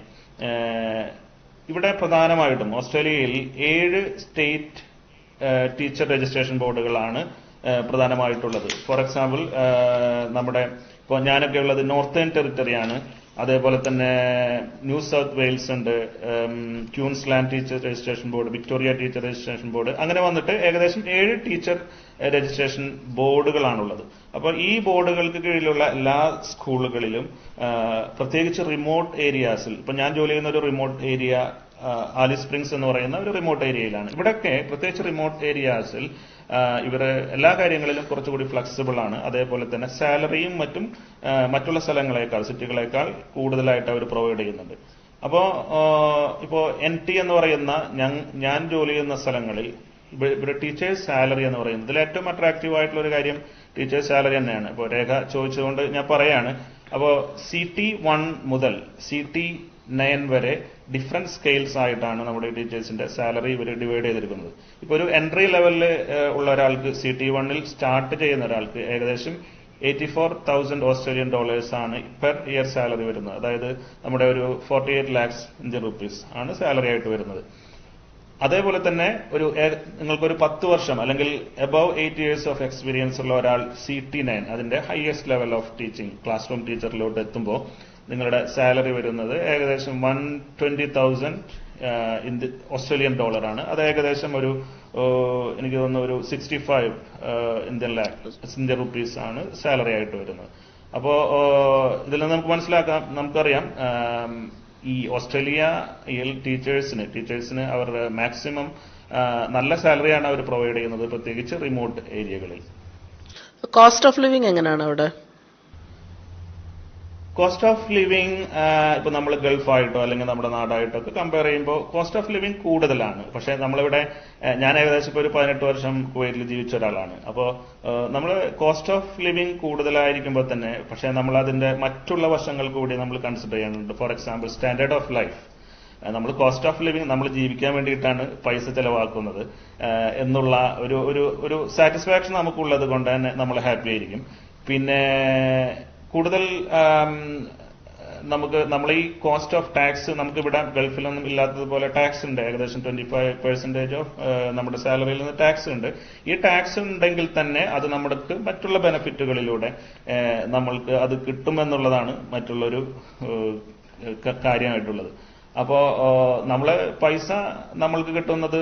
ഇവിടെ പ്രധാനമായിട്ടും ഓസ്ട്രേലിയയിൽ 7 സ്റ്റേറ്റ് ടീച്ചർ രജിസ്ട്രേഷൻ ബോർഡുകളാണ് പ്രധാനമായിട്ടുള്ളത്. ഫോർ എക്സാമ്പിൾ നമ്മുടെ ഇപ്പോൾ ഞാനൊക്കെ ഉള്ളത് നോർത്തേൺ ടെറിട്ടറിയാണ്. അതേപോലെ തന്നെ ന്യൂ സൗത്ത് വെയിൽസ് ഉണ്ട്, Queensland teacher registration board, Victoria teacher registration board, അങ്ങനെ വന്നിട്ട് ഏകദേശം 7 ടീച്ചർ രജിസ്ട്രേഷൻ ബോർഡുകളാണുള്ളത്. അപ്പോൾ ഈ ബോർഡുകൾക്ക് കീഴിലുള്ള എല്ലാ സ്കൂളുകളിലും പ്രത്യേകിച്ച് റിമോട്ട് ഏരിയാസിൽ, ഇപ്പൊ ഞാൻ ജോലി ചെയ്യുന്ന ഒരു റിമോട്ട് ഏരിയ ആലിസ് സ്പ്രിങ്സ് എന്ന് പറയുന്ന ഒരു റിമോട്ട് ഏരിയയിലാണ്. ഇവിടൊക്കെ പ്രത്യേകിച്ച് റിമോട്ട് ഏരിയാസിൽ ഇവര് എല്ലാ കാര്യങ്ങളിലും കുറച്ചുകൂടി ഫ്ലെക്സിബിൾ ആണ്. അതേപോലെ തന്നെ സാലറിയും മറ്റും മറ്റുള്ള സ്ഥലങ്ങളെക്കാൾ, സിറ്റികളെക്കാൾ കൂടുതലായിട്ട് അവർ പ്രൊവൈഡ് ചെയ്യുന്നുണ്ട്. അപ്പോ ഇപ്പോ NT എന്ന് പറയുന്ന ഞാൻ ജോലി ചെയ്യുന്ന സ്ഥലങ്ങളിൽ ഇവിടെ ടീച്ചേഴ്സ് സാലറി എന്ന് പറയുന്നത് ഇതിൽ ഏറ്റവും അട്രാക്റ്റീവ് ആയിട്ടുള്ള ഒരു കാര്യം ടീച്ചേഴ്സ് സാലറി തന്നെയാണ്. ഇപ്പോൾ രേഖ ചോദിച്ചുകൊണ്ട് ഞാൻ പറയാണ്. അപ്പോൾ CT1 മുതൽ CT9 വരെ ഡിഫറെന്റ് സ്കെയിൽസ് ആയിട്ടാണ് നമ്മുടെ ടീച്ചേഴ്സിന്റെ സാലറി ഇവർ ഡിവൈഡ് ചെയ്തിരിക്കുന്നത്. ഇപ്പൊ ഒരു എൻട്രി ലെവലിൽ ഉള്ള ഒരാൾക്ക് CT1 സ്റ്റാർട്ട് ചെയ്യുന്ന ഒരാൾക്ക് ഏകദേശം $84,000 ഓസ്ട്രേലിയൻ ഡോളേഴ്സ് ആണ് പെർ ഇയർ സാലറി വരുന്നത്. അതായത് നമ്മുടെ ഒരു 48 lakhs ഇന്ത്യൻ റുപ്പീസ് ആണ് സാലറി ആയിട്ട് വരുന്നത്. അതേപോലെ തന്നെ നിങ്ങൾക്കൊരു 10 വർഷം അല്ലെങ്കിൽ അബവ് 8 years ഓഫ് എക്സ്പീരിയൻസ് ഉള്ള ഒരാൾ CT9 അതിന്റെ highest level of teaching classroom ടീച്ചറിലോട്ട് എത്തുമ്പോൾ നിങ്ങളുടെ സാലറി വരുന്നത് ഏകദേശം 120,000 ഓസ്ട്രേലിയൻ ഡോളർ ആണ്. അത് ഏകദേശം ഒരു എനിക്ക് തോന്നുന്നു ഒരു 65 ഇന്ത്യൻ റുപ്പീസ് ആണ് സാലറി ആയിട്ട് വരുന്നത്. അപ്പോ ഇതിൽ നമുക്ക് മനസ്സിലാക്കാം, നമുക്കറിയാം ഈ ഓസ്ട്രേലിയയിൽ ടീച്ചേഴ്സിന് അവർ മാക്സിമം നല്ല സാലറിയാണ് അവർ പ്രൊവൈഡ് ചെയ്യുന്നത്, പ്രത്യേകിച്ച് റിമോട്ട് ഏരിയകളിൽ. കോസ്റ്റ് ഓഫ് ലിവിംഗ് എങ്ങനെയാണ് അവിടെ? കോസ്റ്റ് ഓഫ് ലിവിംഗ് ഇപ്പൊ നമ്മൾ ഗൾഫായിട്ടോ അല്ലെങ്കിൽ നമ്മുടെ നാടായിട്ടോ ഒക്കെ കമ്പയർ ചെയ്യുമ്പോൾ കോസ്റ്റ് ഓഫ് ലിവിംഗ് കൂടുതലാണ്. പക്ഷെ നമ്മളിവിടെ ഞാൻ ഏകദേശം ഇപ്പോൾ ഒരു 18 വർഷം കുവൈറ്റിൽ ജീവിച്ച ഒരാളാണ്. അപ്പോൾ നമ്മൾ കോസ്റ്റ് ഓഫ് ലിവിംഗ് കൂടുതലായിരിക്കുമ്പോൾ തന്നെ പക്ഷെ നമ്മൾ അതിന്റെ മറ്റുള്ള വശങ്ങൾ കൂടി നമ്മൾ കൺസിഡർ ചെയ്യുന്നുണ്ട്. For example standard of life. നമ്മൾ കോസ്റ്റ് ഓഫ് ലിവിംഗ് നമ്മൾ ജീവിക്കാൻ വേണ്ടിയിട്ടാണ് പൈസ ചെലവാക്കുന്നത് എന്നുള്ള ഒരു സാറ്റിസ്ഫാക്ഷൻ നമുക്കുള്ളത് കൊണ്ട് തന്നെ നമ്മൾ ഹാപ്പി ആയിരിക്കും. പിന്നെ കൂടുതൽ നമ്മൾ ഈ കോസ്റ്റ് ഓഫ് ടാക്സ് നമുക്ക് ഇവിടെ ഗൾഫിലൊന്നും ഇല്ലാത്തതുപോലെ ടാക്സ് ഉണ്ട്. ഏകദേശം 25% ഓഫ് നമ്മുടെ സാലറിയിൽ നിന്ന് ടാക്സ് ഉണ്ട്. ഈ ടാക്സ് ഉണ്ടെങ്കിൽ തന്നെ അത് നമ്മൾക്ക് മറ്റുള്ള ബെനിഫിറ്റുകളിലൂടെ നമ്മൾക്ക് അത് കിട്ടുമെന്നുള്ളതാണ് മറ്റുള്ളൊരു കാര്യമായിട്ടുള്ളത്. അപ്പോ നമ്മള് പൈസ നമ്മൾക്ക് കിട്ടുന്നത്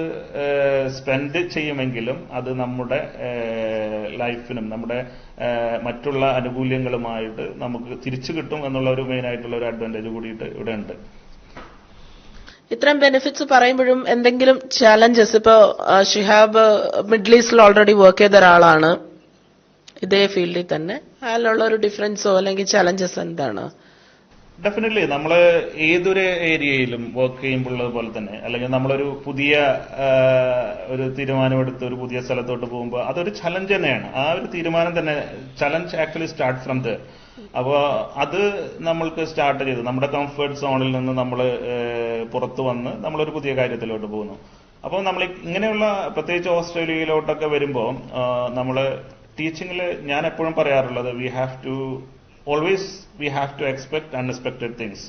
സ്പെൻഡ് ചെയ്യുമെങ്കിലും അത് നമ്മുടെ ലൈഫിനും നമ്മുടെ മറ്റുള്ള ആനുകൂല്യങ്ങളുമായിട്ട് നമുക്ക് തിരിച്ചു കിട്ടും എന്നുള്ള ഒരു മെയിൻ ആയിട്ടുള്ള ഒരു അഡ്വാൻറ്റേജ് കൂടിയിട്ട് ഇവിടെ ഉണ്ട്. ഇത്രയും ബെനിഫിറ്റ്സ് പറയുമ്പോഴും എന്തെങ്കിലും ചാലഞ്ചസ്, ഇപ്പോ ഷിഹാബ് മിഡിൽ ഈസ്റ്റിൽ ഓൾറെഡി വർക്ക് ചെയ്ത ഒരാളാണ്, ഇതേ ഫീൽഡിൽ തന്നെ, അതിലുള്ള ഒരു ഡിഫറൻസോ അല്ലെങ്കിൽ ചാലഞ്ചസ് എന്താണ്? ഡെഫിനറ്റ്ലി നമ്മൾ ഏതൊരു ഏരിയയിലും വർക്ക് ചെയ്യുമ്പോഴുള്ളത് പോലെ തന്നെ അല്ലെങ്കിൽ നമ്മളൊരു പുതിയ ഒരു തീരുമാനമെടുത്ത് ഒരു പുതിയ സ്ഥലത്തോട്ട് പോകുമ്പോൾ അതൊരു ചലഞ്ച് തന്നെയാണ്. ആ ഒരു തീരുമാനം തന്നെ challenge actually start from there. അപ്പോൾ അത് നമ്മൾക്ക് സ്റ്റാർട്ട് ചെയ്ത് നമ്മുടെ കംഫർട്ട് സോണിൽ നിന്ന് നമ്മൾ പുറത്തു വന്ന് നമ്മളൊരു പുതിയ കാര്യത്തിലോട്ട് പോകുന്നു. അപ്പോൾ നമ്മൾ ഇങ്ങനെയുള്ള പ്രത്യേകിച്ച് ഓസ്ട്രേലിയയിലോട്ടൊക്കെ വരുമ്പോൾ നമ്മൾ ടീച്ചിങ്ങിൽ ഞാൻ എപ്പോഴും പറയാറുള്ളത് we have to expect unexpected things.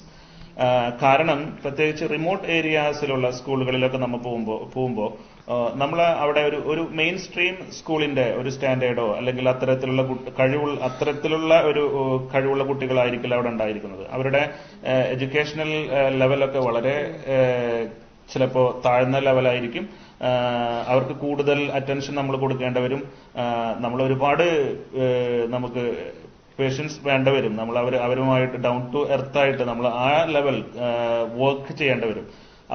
കാരണം പ്രത്യേകിച്ച് റിമോട്ട് ഏരിയാസിലുള്ള സ്കൂളുകളിലൊക്കെ നമ്മൾ പോകുമ്പോൾ നമ്മൾ അവിടെ ഒരു മെയിൻ സ്ട്രീം സ്കൂളിന്റെ ഒരു സ്റ്റാൻഡേർഡോ അല്ലെങ്കിൽ അത്തരത്തിലുള്ള ഒരു കഴിവുള്ള കുട്ടികളായിരിക്കില്ല അവിടെ ഉണ്ടായിരിക്കുന്നത്. അവരുടെ എഡ്യൂക്കേഷണൽ ലെവലൊക്കെ വളരെ ചിലപ്പോൾ താഴ്ന്ന ലെവലായിരിക്കും. അവർക്ക് കൂടുതൽ അറ്റൻഷൻ നമ്മൾ കൊടുക്കേണ്ട വരും. നമ്മൾ ഒരുപാട് നമുക്ക് പേഷ്യൻസ് വേണ്ടവരും. നമ്മൾ അവരുമായിട്ട് ഡൗൺ ടു എർത്ത് ആയിട്ട് നമ്മൾ ആ ലെവൽ വർക്ക് ചെയ്യേണ്ടി വരും.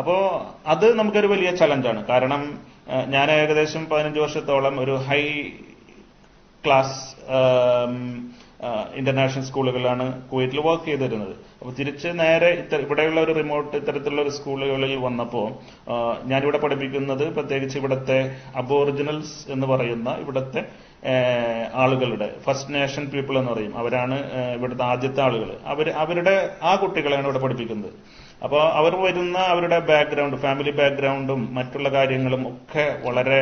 അപ്പോ അത് നമുക്കൊരു വലിയ ചലഞ്ചാണ്. കാരണം ഞാൻ ഏകദേശം 15 വർഷത്തോളം ഒരു ഹൈ ക്ലാസ് ഇന്റർനാഷണൽ സ്കൂളുകളിലാണ് കുവൈറ്റിൽ വർക്ക് ചെയ്തിരുന്നത്. അപ്പൊ തിരിച്ച് നേരെ ഇവിടെയുള്ള ഒരു റിമോട്ട് ഇത്തരത്തിലുള്ള ഒരു സ്കൂളുകളിൽ വന്നപ്പോൾ ഞാനിവിടെ പഠിപ്പിക്കുന്നത് പ്രത്യേകിച്ച് ഇവിടുത്തെ അബോറിജിനൽസ് എന്ന് പറയുന്ന ഇവിടുത്തെ ആളുകളുടെ ഫസ്റ്റ് നേഷൻ പീപ്പിൾ എന്ന് പറയും, അവരാണ് ഇവിടുത്തെ ആദ്യത്തെ ആളുകൾ. അവരുടെ ആ കുട്ടികളെയാണ് ഇവിടെ പഠിപ്പിക്കുന്നത്. അപ്പോൾ അവർ വരുന്ന അവരുടെ ബാക്ക്ഗ്രൗണ്ട്, ഫാമിലി ബാക്ക്ഗ്രൗണ്ടും മറ്റുള്ള കാര്യങ്ങളും ഒക്കെ വളരെ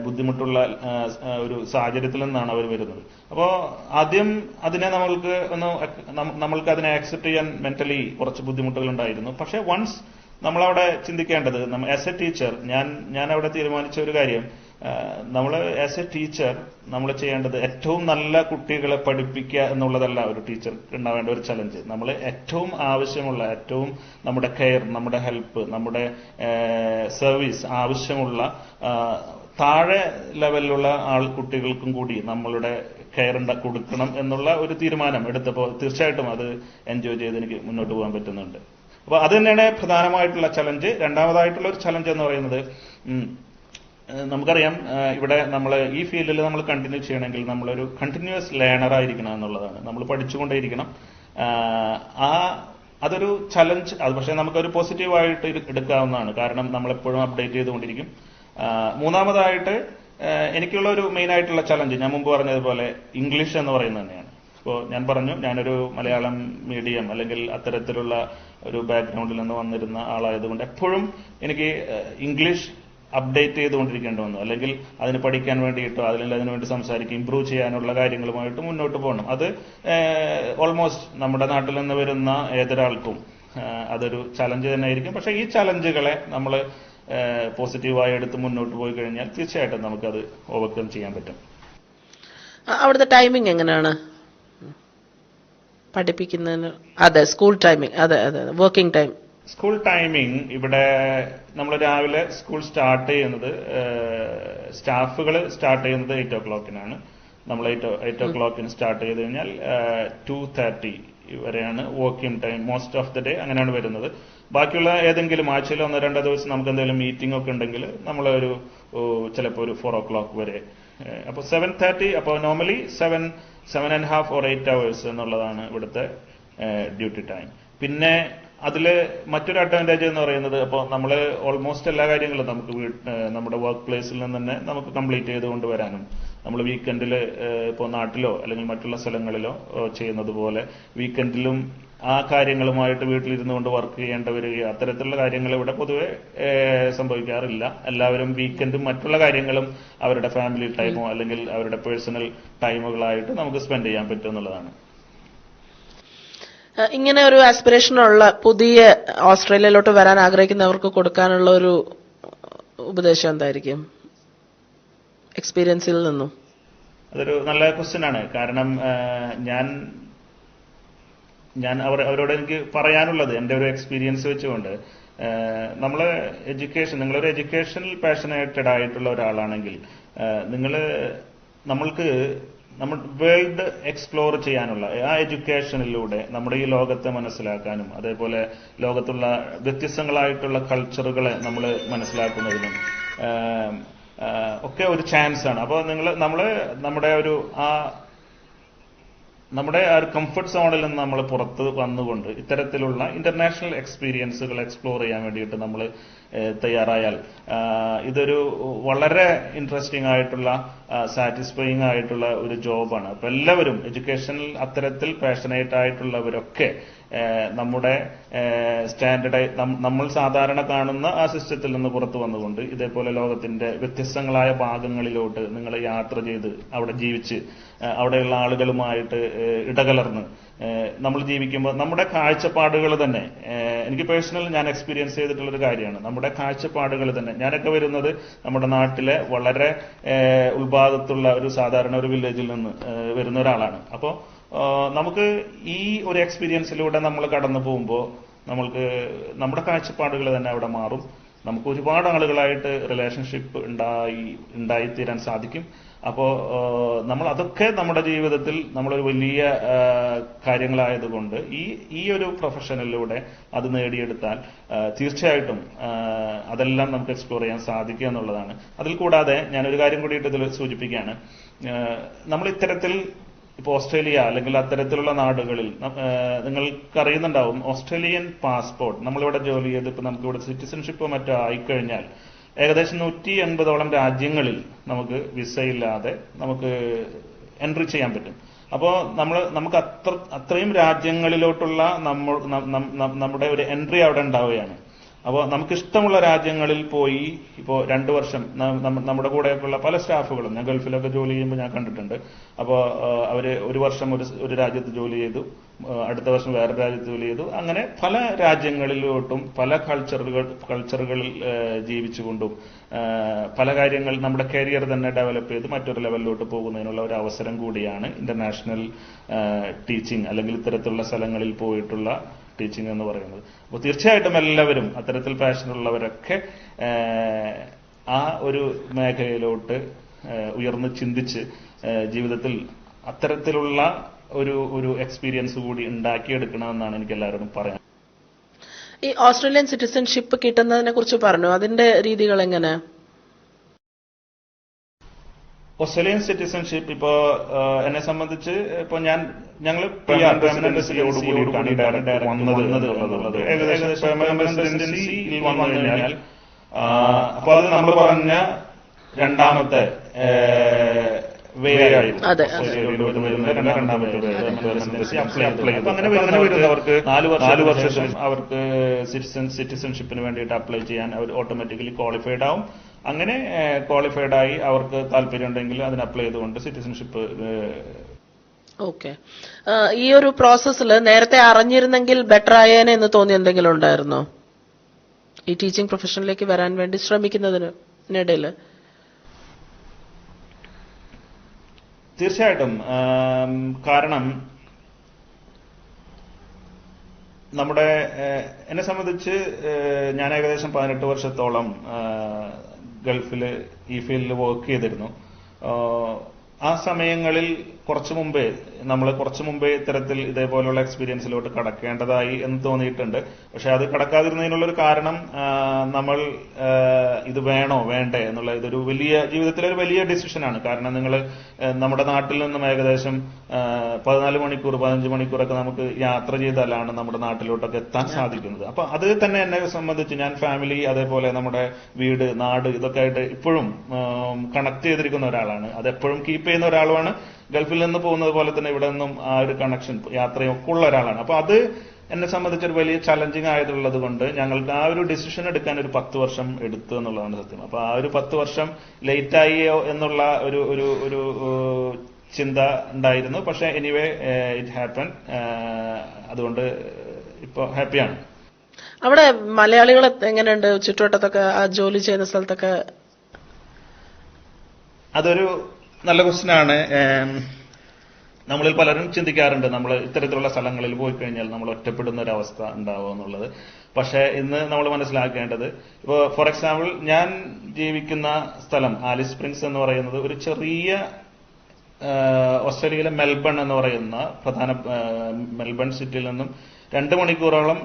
ബുദ്ധിമുട്ടുള്ള ഒരു സാഹചര്യത്തിൽ നിന്നാണ് അവർ വരുന്നത്. അപ്പോൾ ആദ്യം അതിനെ നമ്മൾക്ക് അതിനെ ആക്സെപ്റ്റ് ചെയ്യാൻ മെന്റലി കുറച്ച് ബുദ്ധിമുട്ടുകൾ ഉണ്ടായിരുന്നു. പക്ഷെ വൺസ് നമ്മളവിടെ ചിന്തിക്കേണ്ടത്, ആസ് എ ടീച്ചർ ഞാൻ അവിടെ തീരുമാനിച്ച ഒരു കാര്യം, നമ്മൾ ആസ് എ ടീച്ചർ നമ്മൾ ചെയ്യേണ്ടത് ഏറ്റവും നല്ല കുട്ടികളെ പഠിപ്പിക്കുക എന്നുള്ളതല്ല ഒരു ടീച്ചർ ഉണ്ടാവേണ്ട ഒരു ചലഞ്ച്. നമ്മൾ ഏറ്റവും ആവശ്യമുള്ള, ഏറ്റവും നമ്മുടെ കെയർ, നമ്മുടെ ഹെൽപ്പ്, നമ്മുടെ സർവീസ് ആവശ്യമുള്ള താഴെ ലെവലിലുള്ള കുട്ടികൾക്കും കൂടി നമ്മളുടെ കെയർ കൊടുക്കണം എന്നുള്ള ഒരു തീരുമാനം എടുത്തപ്പോൾ തീർച്ചയായിട്ടും അത് എൻജോയ് ചെയ്ത് എനിക്ക് മുന്നോട്ട് പോകാൻ പറ്റുന്നുണ്ട്. അപ്പൊ അത് തന്നെയാണ് പ്രധാനമായിട്ടുള്ള ചലഞ്ച്. രണ്ടാമതായിട്ടുള്ള ഒരു ചലഞ്ച് എന്ന് പറയുന്നത്, നമുക്കറിയാം ഇവിടെ നമ്മൾ ഈ ഫീൽഡിൽ നമ്മൾ കണ്ടിന്യൂ ചെയ്യണമെങ്കിൽ നമ്മളൊരു കണ്ടിന്യൂസ് ലേണർ ആയിരിക്കണം എന്നുള്ളതാണ്. നമ്മൾ പഠിച്ചുകൊണ്ടേയിരിക്കണം. അതൊരു ചലഞ്ച്. അത് പക്ഷേ നമുക്കൊരു പോസിറ്റീവായിട്ട് എടുക്കാവുന്നതാണ്, കാരണം നമ്മളെപ്പോഴും അപ്ഡേറ്റ് ചെയ്തുകൊണ്ടിരിക്കും. മൂന്നാമതായിട്ട് എനിക്കുള്ള ഒരു മെയിൻ ആയിട്ടുള്ള ചലഞ്ച് ഞാൻ മുമ്പ് പറഞ്ഞതുപോലെ ഇംഗ്ലീഷ് എന്ന് പറയുന്നത് തന്നെയാണ്. ഇപ്പോൾ ഞാൻ പറഞ്ഞു, ഞാനൊരു മലയാളം മീഡിയം അല്ലെങ്കിൽ അത്തരത്തിലുള്ള ഒരു ബാക്ക്ഗ്രൗണ്ടിൽ നിന്ന് വന്നിരുന്ന ആളായതുകൊണ്ട് എപ്പോഴും എനിക്ക് ഇംഗ്ലീഷ് അപ്ഡേറ്റ് ചെയ്തുകൊണ്ടിരിക്കേണ്ടി വന്നു. അല്ലെങ്കിൽ അതിന് പഠിക്കാൻ വേണ്ടിയിട്ടോ അതിന് വേണ്ടി സംസാരിക്കും, ഇംപ്രൂവ് ചെയ്യാനുള്ള കാര്യങ്ങളുമായിട്ട് മുന്നോട്ട് പോകണം. അത് ഓൾമോസ്റ്റ് നമ്മുടെ നാട്ടിൽ നിന്ന് വരുന്ന ഏതൊരാൾക്കും അതൊരു ചലഞ്ച് തന്നെ ആയിരിക്കും. പക്ഷെ ഈ ചലഞ്ചുകളെ നമ്മൾ പോസിറ്റീവായി എടുത്ത് മുന്നോട്ട് പോയി കഴിഞ്ഞാൽ തീർച്ചയായിട്ടും നമുക്കത് ഓവർകം ചെയ്യാൻ പറ്റും. അവിടുത്തെ ടൈമിംഗ് എങ്ങനെയാണ് പഠിപ്പിക്കുന്നതിന്? അതെ, സ്കൂൾ ടൈമിംഗ്. അതെ, വർക്കിംഗ് ടൈം. സ്കൂൾ ടൈമിംഗ് ഇവിടെ നമ്മൾ രാവിലെ സ്കൂൾ സ്റ്റാർട്ട് ചെയ്യുന്നത്, സ്റ്റാഫുകൾ സ്റ്റാർട്ട് ചെയ്യുന്നത് 8 o'clock നമ്മൾ 8 o'clock സ്റ്റാർട്ട് ചെയ്ത് കഴിഞ്ഞാൽ 2:30 വരെയാണ് working time. Most of the day അങ്ങനെയാണ് വരുന്നത്. ബാക്കിയുള്ള ഏതെങ്കിലും ആഴ്ചയിൽ 1-2 ദിവസം നമുക്ക് എന്തെങ്കിലും മീറ്റിംഗ് ഒക്കെ ഉണ്ടെങ്കിൽ നമ്മളൊരു ചിലപ്പോൾ ഒരു 4 o'clock വരെ. അപ്പോൾ 7:30, അപ്പോൾ നോർമലി 7.5 or 8 hours എന്നുള്ളതാണ് ഇവിടുത്തെ ഡ്യൂട്ടി ടൈം. പിന്നെ അതില് മറ്റൊരു അഡ്വാൻറ്റേജ് എന്ന് പറയുന്നത്, അപ്പോൾ നമ്മൾ ഓൾമോസ്റ്റ് എല്ലാ കാര്യങ്ങളും നമുക്ക് നമ്മുടെ വർക്ക് പ്ലേസിൽ നിന്ന് തന്നെ നമുക്ക് കംപ്ലീറ്റ് ചെയ്തുകൊണ്ട് വരാനും, നമ്മൾ വീക്കെൻഡിൽ ഇപ്പോൾ നാട്ടിലോ അല്ലെങ്കിൽ മറ്റുള്ള സ്ഥലങ്ങളിലോ ചെയ്യുന്നത് പോലെ വീക്കെൻഡിലും ആ കാര്യങ്ങളുമായിട്ട് വീട്ടിലിരുന്നു കൊണ്ട് വർക്ക് ചെയ്യേണ്ട വരികയോ അത്തരത്തിലുള്ള കാര്യങ്ങൾ ഇവിടെ പൊതുവെ സംഭവിക്കാറില്ല. എല്ലാവരും വീക്കെൻഡും മറ്റുള്ള കാര്യങ്ങളും അവരുടെ ഫാമിലി ടൈമോ അല്ലെങ്കിൽ അവരുടെ പേഴ്സണൽ ടൈമുകളായിട്ട് നമുക്ക് സ്പെൻഡ് ചെയ്യാൻ പറ്റും എന്നുള്ളതാണ്. ഇങ്ങനെ ഒരു ആസ്പിറേഷനുള്ള പുതിയ ഓസ്ട്രേലിയയിലോട്ട് വരാൻ ആഗ്രഹിക്കുന്നവർക്ക് കൊടുക്കാനുള്ള ഒരു ഉപദേശം എന്തായിരിക്കും എക്സ്പീരിയൻസിൽ നിന്നും? അതൊരു നല്ല ക്വസ്റ്റ്യൻ ആണ്. കാരണം ഞാൻ അവരോട് എനിക്ക് പറയാനുള്ളത് എൻ്റെ ഒരു എക്സ്പീരിയൻസ് വെച്ചുകൊണ്ട്, നിങ്ങളൊരു എഡ്യൂക്കേഷണൽ പാഷനേറ്റഡ് ആയിട്ടുള്ള ഒരാളാണെങ്കിൽ നമ്മൾക്ക് നമ്മൾ വേൾഡ് എക്സ്പ്ലോർ ചെയ്യാനുള്ള ആ എഡ്യൂക്കേഷനിലൂടെ നമ്മുടെ ഈ ലോകത്തെ മനസ്സിലാക്കാനും അതേപോലെ ലോകത്തുള്ള വ്യത്യസ്തങ്ങളായിട്ടുള്ള കൾച്ചറുകളെ നമ്മൾ മനസ്സിലാക്കുന്നതിനും ഒക്കെ ഒരു ചാൻസ് ആണ്. അപ്പോൾ നമ്മുടെ ആ ഒരു കംഫർട്ട് സോണിൽ നിന്ന് നമ്മൾ പുറത്ത് വന്നുകൊണ്ട് ഇത്തരത്തിലുള്ള ഇന്റർനാഷണൽ എക്സ്പീരിയൻസുകൾ എക്സ്പ്ലോർ ചെയ്യാൻ വേണ്ടിയിട്ട് നമ്മൾ തയ്യാറായാൽ ഇതൊരു വളരെ ഇൻട്രസ്റ്റിംഗ് ആയിട്ടുള്ള സാറ്റിസ്ഫൈയിങ് ആയിട്ടുള്ള ഒരു ജോബാണ്. അപ്പൊ എല്ലാവരും എഡ്യൂക്കേഷനിൽ അത്തരത്തിൽ പാഷനേറ്റ് ആയിട്ടുള്ളവരൊക്കെ നമ്മുടെ സ്റ്റാൻഡേർഡ് നമ്മൾ സാധാരണ കാണുന്ന ആ സിസ്റ്റത്തിൽ നിന്ന് പുറത്തു വന്നുകൊണ്ട് ഇതേപോലെ ലോകത്തിന്റെ വ്യത്യസ്തങ്ങളായ ഭാഗങ്ങളിലോട്ട് നിങ്ങൾ യാത്ര ചെയ്ത് അവിടെ ജീവിച്ച് അവിടെയുള്ള ആളുകളുമായിട്ട് ഇടകലർന്ന് നമ്മൾ ജീവിക്കുമ്പോൾ നമ്മുടെ കാഴ്ചപ്പാടുകൾ തന്നെ, എനിക്ക് പേഴ്സണൽ ഞാൻ എക്സ്പീരിയൻസ് ചെയ്തിട്ടുള്ളൊരു കാര്യമാണ്, നമ്മുടെ കാഴ്ചപ്പാടുകൾ തന്നെ. ഞാനൊക്കെ വരുന്നത് നമ്മുടെ നാട്ടിലെ വളരെ ഉൾഭാഗത്തുള്ള ഒരു സാധാരണ ഒരു വില്ലേജിൽ നിന്ന് വരുന്ന ഒരാളാണ്. അപ്പോൾ നമുക്ക് ഈ ഒരു എക്സ്പീരിയൻസിലൂടെ നമ്മൾ കടന്നു പോകുമ്പോൾ നമ്മുടെ കാഴ്ചപ്പാടുകൾ തന്നെ അവിടെ മാറും. നമുക്ക് ഒരുപാട് ആളുകളായിട്ട് റിലേഷൻഷിപ്പ് ഉണ്ടായിത്തീരാൻ സാധിക്കും. അപ്പോൾ നമ്മൾ അതൊക്കെ നമ്മുടെ ജീവിതത്തിൽ നമ്മളൊരു വലിയ കാര്യങ്ങളായതുകൊണ്ട് ഈ ഒരു പ്രൊഫഷനിലൂടെ അത് നേടിയെടുത്താൽ തീർച്ചയായിട്ടും അതെല്ലാം നമുക്ക് എക്സ്പ്ലോർ ചെയ്യാൻ സാധിക്കുക എന്നുള്ളതാണ്. അതിൽ കൂടാതെ ഞാനൊരു കാര്യം കൂടിയിട്ട് ഇതിൽ സൂചിപ്പിക്കുകയാണ്. നമ്മൾ ഇത്തരത്തിൽ ഇപ്പൊ ഓസ്ട്രേലിയ അല്ലെങ്കിൽ അത്തരത്തിലുള്ള നാടുകളിൽ നിങ്ങൾക്കറിയുന്നുണ്ടാവും, ഓസ്ട്രേലിയൻ പാസ്പോർട്ട് നമ്മളിവിടെ ജോലി ചെയ്ത് ഇപ്പൊ നമുക്ക് ഇവിടെ സിറ്റിസൺഷിപ്പോ മറ്റോ ആയിക്കഴിഞ്ഞാൽ ഏകദേശം 180ഓളം രാജ്യങ്ങളിൽ നമുക്ക് വിസ ഇല്ലാതെ നമുക്ക് എൻട്രി ചെയ്യാൻ പറ്റും. അപ്പോ നമുക്ക് അത്രയും രാജ്യങ്ങളിലോട്ടുള്ള നമ്മുടെ ഒരു എൻട്രി അവിടെ ഉണ്ടാവുകയാണ്. അപ്പോൾ നമുക്കിഷ്ടമുള്ള രാജ്യങ്ങളിൽ പോയി ഇപ്പോൾ 2 വർഷം നമ്മുടെ കൂടെയൊക്കെയുള്ള പല സ്റ്റാഫുകളും, ഞാൻ ഗൾഫിലൊക്കെ ജോലി ചെയ്യുമ്പോൾ ഞാൻ കണ്ടിട്ടുണ്ട്. അപ്പോൾ അവര് 1 വർഷം ഒരു രാജ്യത്ത് ജോലി ചെയ്തു, അടുത്ത വർഷം വേറെ രാജ്യത്ത് ജോലി ചെയ്തു, അങ്ങനെ പല രാജ്യങ്ങളിലോട്ടും പല കൾച്ചറുകളിൽ ജീവിച്ചുകൊണ്ടും പല കാര്യങ്ങൾ നമ്മുടെ കരിയർ തന്നെ ഡെവലപ്പ് ചെയ്ത് മറ്റൊരു ലെവലിലോട്ട് പോകുന്നതിനുള്ള ഒരു അവസരം കൂടിയാണ് ഇന്റർനാഷണൽ ടീച്ചിങ് അല്ലെങ്കിൽ ഇത്തരത്തിലുള്ള സ്ഥലങ്ങളിൽ പോയിട്ടുള്ള ടീച്ചിങ് എന്ന് പറയുന്നത്. അപ്പോൾ തീർച്ചയായിട്ടും എല്ലാവരും അത്തരത്തിൽ പാഷനുള്ളവരൊക്കെ ആ ഒരു മേഖലയിലോട്ട് ഉയർന്ന് ചിന്തിച്ച് ജീവിതത്തിൽ അത്തരത്തിലുള്ള ഒരു എക്സ്പീരിയൻസ് കൂടി ഉണ്ടാക്കിയെടുക്കണമെന്നാണ് എനിക്ക് എല്ലാവരോടും പറയാൻ. ഈ ഓസ്ട്രേലിയൻ സിറ്റിസൺഷിപ്പ് കിട്ടുന്നതിനെ കുറിച്ച് പറഞ്ഞു, അതിന്റെ രീതികൾ എങ്ങനെ? ഓസ്ട്രേലിയൻ സിറ്റിസൺഷിപ്പ് ഇപ്പോ എന്നെ സംബന്ധിച്ച് ഇപ്പൊ ഞങ്ങൾ റെസിഡൻസിയോടുകൂടിയിട്ടാണ് ഡയറക്റ്റ് വന്നത് എന്നുള്ളത്. ഏകദേശം റെസിഡൻസിയിൽ വന്നു കഴിഞ്ഞാൽ അപ്പൊ അത് നമ്മൾ പറഞ്ഞ രണ്ടാമത്തെ വേ ആയിരുന്നു. രണ്ടാമത്തെ അങ്ങനെ വരുന്നവർക്ക് 4 വർഷം അവർക്ക് സിറ്റിസൺഷിപ്പിന് വേണ്ടിയിട്ട് അപ്ലൈ ചെയ്യാൻ അവർ ഓട്ടോമാറ്റിക്കലി ക്വാളിഫൈഡ് ആവും. അങ്ങനെ ക്വാളിഫൈഡ് ആയി അവർക്ക് താല്പര്യം ഉണ്ടെങ്കിൽ അതിന് അപ്ലൈ ചെയ്തുകൊണ്ട് സിറ്റിസൺഷിപ്പ്. ഓക്കെ. ഈ ഒരു പ്രോസസ്സിൽ നേരത്തെ അറിഞ്ഞിരുന്നെങ്കിൽ ബെറ്റർ ആയേനെ എന്ന് തോന്നി എന്തെങ്കിലും ഉണ്ടായിരുന്നോ ഈ ടീച്ചിങ് പ്രൊഫഷനിലേക്ക് വരാൻ വേണ്ടി ശ്രമിക്കുന്നതിനിടയിൽ? തീർച്ചയായിട്ടും. കാരണം എന്നെ സംബന്ധിച്ച് ഞാൻ ഏകദേശം 18 വർഷത്തോളം ഗൾഫില് ഈ ഫീൽഡിൽ വർക്ക് ചെയ്തിരുന്നു. ആ സമയങ്ങളിൽ കുറച്ചു മുമ്പേ ഇത്തരത്തിൽ ഇതേപോലുള്ള എക്സ്പീരിയൻസിലോട്ട് കടക്കേണ്ടതായി എന്ന് തോന്നിയിട്ടുണ്ട്. പക്ഷെ അത് കടക്കാതിരുന്നതിനുള്ളൊരു കാരണം നമ്മൾ ഇത് വേണോ വേണ്ടേ എന്നുള്ള ഇതൊരു ജീവിതത്തിലെ ഒരു വലിയ ഡിസിഷനാണ്. കാരണം നിങ്ങൾ നമ്മുടെ നാട്ടിൽ നിന്നും ഏകദേശം 14 മണിക്കൂർ 15 മണിക്കൂറൊക്കെ നമുക്ക് യാത്ര ചെയ്താലാണ് നമ്മുടെ നാട്ടിലോട്ടൊക്കെ എത്താൻ സാധിക്കുന്നത്. അപ്പൊ അത് തന്നെ എന്നെ സംബന്ധിച്ച് ഞാൻ ഫാമിലി അതേപോലെ നമ്മുടെ വീട് നാട് ഇതൊക്കെ ആയിട്ട് ഇപ്പോഴും കണക്ട് ചെയ്തിരിക്കുന്ന ഒരാളാണ്. അതെപ്പോഴും കീപ്പ് ചെയ്യുന്ന ഒരാളുമാണ്. ഗൾഫിൽ നിന്ന് പോകുന്നത് പോലെ തന്നെ ഇവിടെ നിന്നും ആ ഒരു കണക്ഷൻ യാത്രയൊക്കെ ഉള്ള ഒരാളാണ്. അപ്പൊ അത് എന്നെ സംബന്ധിച്ചൊരു വലിയ ചലഞ്ചിങ് ആയതുള്ളത് കൊണ്ട് ഞങ്ങൾക്ക് ആ ഒരു ഡിസിഷൻ എടുക്കാൻ ഒരു 10 വർഷം എടുത്തു എന്നുള്ളതാണ് സത്യം. അപ്പൊ ആ ഒരു 10 വർഷം ലേറ്റ് ആയോ എന്നുള്ള ഒരു ചിന്ത ഉണ്ടായിരുന്നു. പക്ഷെ എനിവേ ഇറ്റ് ഹാപ്പൻ. അതുകൊണ്ട് ഇപ്പൊ ഹാപ്പിയാണ്. അവിടെ മലയാളികൾ എങ്ങനെയുണ്ട് ചുറ്റുവട്ടത്തൊക്കെ, ആ ജോലി ചെയ്യുന്ന സ്ഥലത്തൊക്കെ? അതൊരു നല്ല ക്വസ്റ്റ്യനാണ്. നമ്മളിൽ പലരും ചിന്തിക്കാറുണ്ട് നമ്മൾ ഇത്തരത്തിലുള്ള സ്ഥലങ്ങളിൽ പോയി കഴിഞ്ഞാൽ നമ്മൾ ഒറ്റപ്പെടുന്ന ഒരു അവസ്ഥ ഉണ്ടാവുക എന്നുള്ളത്. പക്ഷെ ഇന്ന് നമ്മൾ മനസ്സിലാക്കേണ്ടത്, ഇപ്പോ ഫോർ എക്സാമ്പിൾ ഞാൻ ജീവിക്കുന്ന സ്ഥലം ആലിസ് സ്പ്രിങ്സ് എന്ന് പറയുന്നത് ഒരു ചെറിയ ഓസ്ട്രേലിയയിലെ മെൽബൺ എന്ന് പറയുന്ന പ്രധാന മെൽബൺ സിറ്റിയിൽ നിന്നും 2 മണിക്കൂറോളം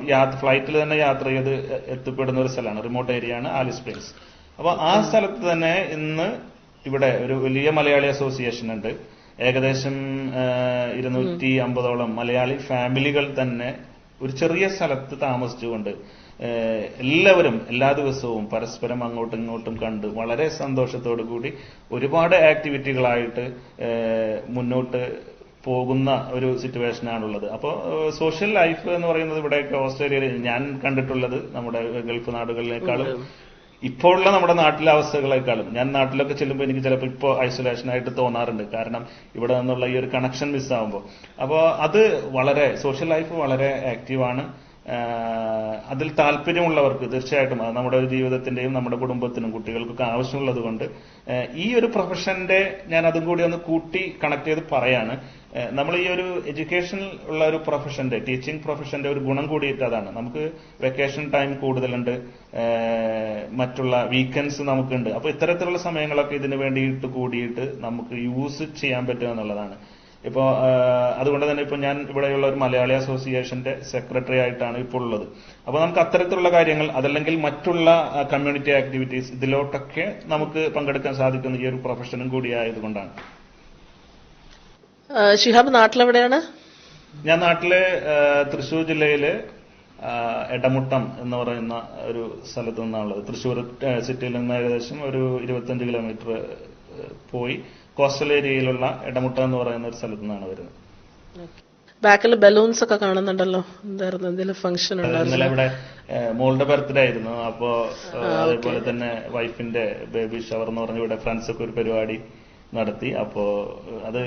ഫ്ലൈറ്റിൽ തന്നെ യാത്ര ചെയ്ത് എത്തിപ്പെടുന്ന ഒരു സ്ഥലമാണ്, റിമോട്ട് ഏരിയ ആണ് ആലിസ് സ്പ്രിങ്സ്. അപ്പൊ ആ സ്ഥലത്ത് തന്നെ ഇന്ന് ഇവിടെ ഒരു വലിയ മലയാളി അസോസിയേഷൻ ഉണ്ട്. ഏകദേശം 250ഓളം മലയാളി ഫാമിലികൾ തന്നെ ഒരു ചെറിയ സ്ഥലത്ത് താമസിച്ചുകൊണ്ട് എല്ലാവരും എല്ലാ ദിവസവും പരസ്പരം അങ്ങോട്ടും ഇങ്ങോട്ടും കണ്ട് വളരെ സന്തോഷത്തോടു കൂടി ഒരുപാട് ആക്ടിവിറ്റികളായിട്ട് മുന്നോട്ട് പോകുന്ന ഒരു സിറ്റുവേഷനാണുള്ളത്. അപ്പോൾ സോഷ്യൽ ലൈഫ് എന്ന് പറയുന്നത് ഇവിടെയൊക്കെ ഓസ്ട്രേലിയയിൽ ഞാൻ കണ്ടിട്ടുള്ളത് നമ്മുടെ ഗൾഫ് നാടുകളിലേക്കാളും ഇപ്പോൾ ഉള്ള നമ്മുടെ നാട്ടിലെ അവസ്ഥകളെക്കാളും, ഞാൻ നാട്ടിലൊക്കെ ചെല്ലുമ്പോൾ എനിക്ക് ചിലപ്പോൾ ഇപ്പോൾ ഐസൊലേഷനായിട്ട് തോന്നാറുണ്ട്. കാരണം ഇവിടെ നിന്നുള്ള ഈ ഒരു കണക്ഷൻ മിസ്സാവുമ്പോൾ. അപ്പോൾ അത് വളരെ സോഷ്യൽ ലൈഫ് വളരെ ആക്റ്റീവാണ്. അതിൽ താല്പര്യമുള്ളവർക്ക് തീർച്ചയായിട്ടും അത് നമ്മുടെ ജീവിതത്തിന്റെയും നമ്മുടെ കുടുംബത്തിനും കുട്ടികൾക്കൊക്കെ ആവശ്യമുള്ളത് കൊണ്ട് ഈ ഒരു പ്രൊഫഷന്റെ ഞാൻ അതും കൂടി ഒന്ന് കൂട്ടി കണക്ട് ചെയ്ത് പറയാണ്. നമ്മൾ ഈ ഒരു എഡ്യൂക്കേഷനിൽ ഉള്ള ഒരു പ്രൊഫഷന്റെ, ടീച്ചിങ് പ്രൊഫഷന്റെ ഒരു ഗുണം കൂടിയിട്ട് അതാണ്. നമുക്ക് വെക്കേഷൻ ടൈം കൂടുതലുണ്ട്, മറ്റുള്ള വീക്കെൻഡ്സ് നമുക്കുണ്ട്. അപ്പൊ ഇത്തരത്തിലുള്ള സമയങ്ങളൊക്കെ ഇതിനു വേണ്ടിയിട്ട് കൂടിയിട്ട് നമുക്ക് യൂസ് ചെയ്യാൻ പറ്റുക എന്നുള്ളതാണ്. ഇപ്പോ അതുകൊണ്ട് തന്നെ ഇപ്പൊ ഞാൻ ഇവിടെയുള്ള ഒരു മലയാളി അസോസിയേഷന്റെ സെക്രട്ടറി ആയിട്ടാണ് ഇപ്പോൾ ഉള്ളത്. അപ്പൊ നമുക്ക് അത്തരത്തിലുള്ള കാര്യങ്ങൾ, അതല്ലെങ്കിൽ മറ്റുള്ള കമ്മ്യൂണിറ്റി ആക്ടിവിറ്റീസ്, ഇതിലോട്ടൊക്കെ നമുക്ക് പങ്കെടുക്കാൻ സാധിക്കുന്ന ഈ ഒരു പ്രൊഫഷനും കൂടി ആയതുകൊണ്ടാണ്. ഷിഹാബ് നാട്ടിലെവിടെയാണ്? ഞാൻ നാട്ടില് തൃശ്ശൂർ ജില്ലയില് എടമുട്ടം എന്ന് പറയുന്ന ഒരു സ്ഥലത്ത് നിന്നാണുള്ളത്. തൃശ്ശൂർ സിറ്റിയിൽ നിന്ന് ഏകദേശം ഒരു 25 കിലോമീറ്റർ പോയി കോസ്റ്റൽ ഏരിയയിലുള്ള എടമുട്ടം എന്ന് പറയുന്ന ഒരു സ്ഥലത്ത് നിന്നാണ് വരുന്നത്. ബാക്കിൽ ബലൂൺസ് ഒക്കെ കാണുന്നുണ്ടല്ലോ, എന്തായിരുന്നു എന്തെങ്കിലും ഫംഗ്ഷൻ ഇന്നലെ ഉണ്ടായിരുന്നു? ഇവിടെ മോളുടെ ബർത്ത്ഡേ ആയിരുന്നു. അപ്പോ അതേപോലെ തന്നെ വൈഫിന്റെ ബേബി ഷവർ എന്ന് പറഞ്ഞ ഇവിടെ ഫ്രണ്ട്സ് ഒക്കെ ഒരു പരിപാടി നടത്തി. അപ്പോ അത്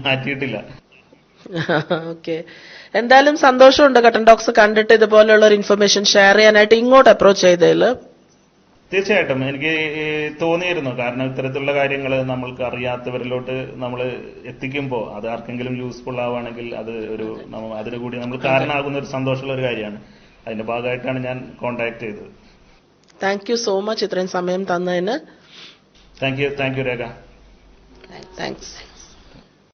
മാറ്റിയിട്ടില്ല. ഓക്കെ, എന്തായാലും സന്തോഷമുണ്ട് കട്ടൻ ടോക്സ് കണ്ടിട്ട് ഇതുപോലെയുള്ള ഒരു ഇൻഫർമേഷൻ ഷെയർ ചെയ്യാനായിട്ട് ഇങ്ങോട്ട് അപ്രോച്ച് ചെയ്തതിൽ. തീർച്ചയായിട്ടും എനിക്ക് തോന്നിയിരുന്നു. കാരണം ഇത്തരത്തിലുള്ള കാര്യങ്ങൾ നമ്മൾക്ക് അറിയാത്തവരിലോട്ട് നമ്മൾ എത്തിക്കുമ്പോൾ അത് ആർക്കെങ്കിലും യൂസ്ഫുൾ ആവുകയാണെങ്കിൽ അത് അതിന് കൂടി നമ്മൾ കാരണമാകുന്ന ഒരു സന്തോഷമുള്ള ഒരു കാര്യമാണ്. അതിന്റെ ഭാഗമായിട്ടാണ് ഞാൻ കോൺടാക്ട് ചെയ്തത്. താങ്ക് യു സോ മച്ച് ഇത്രയും സമയം തന്നതിന്. Thank you Rekha. താങ്ക്സ്.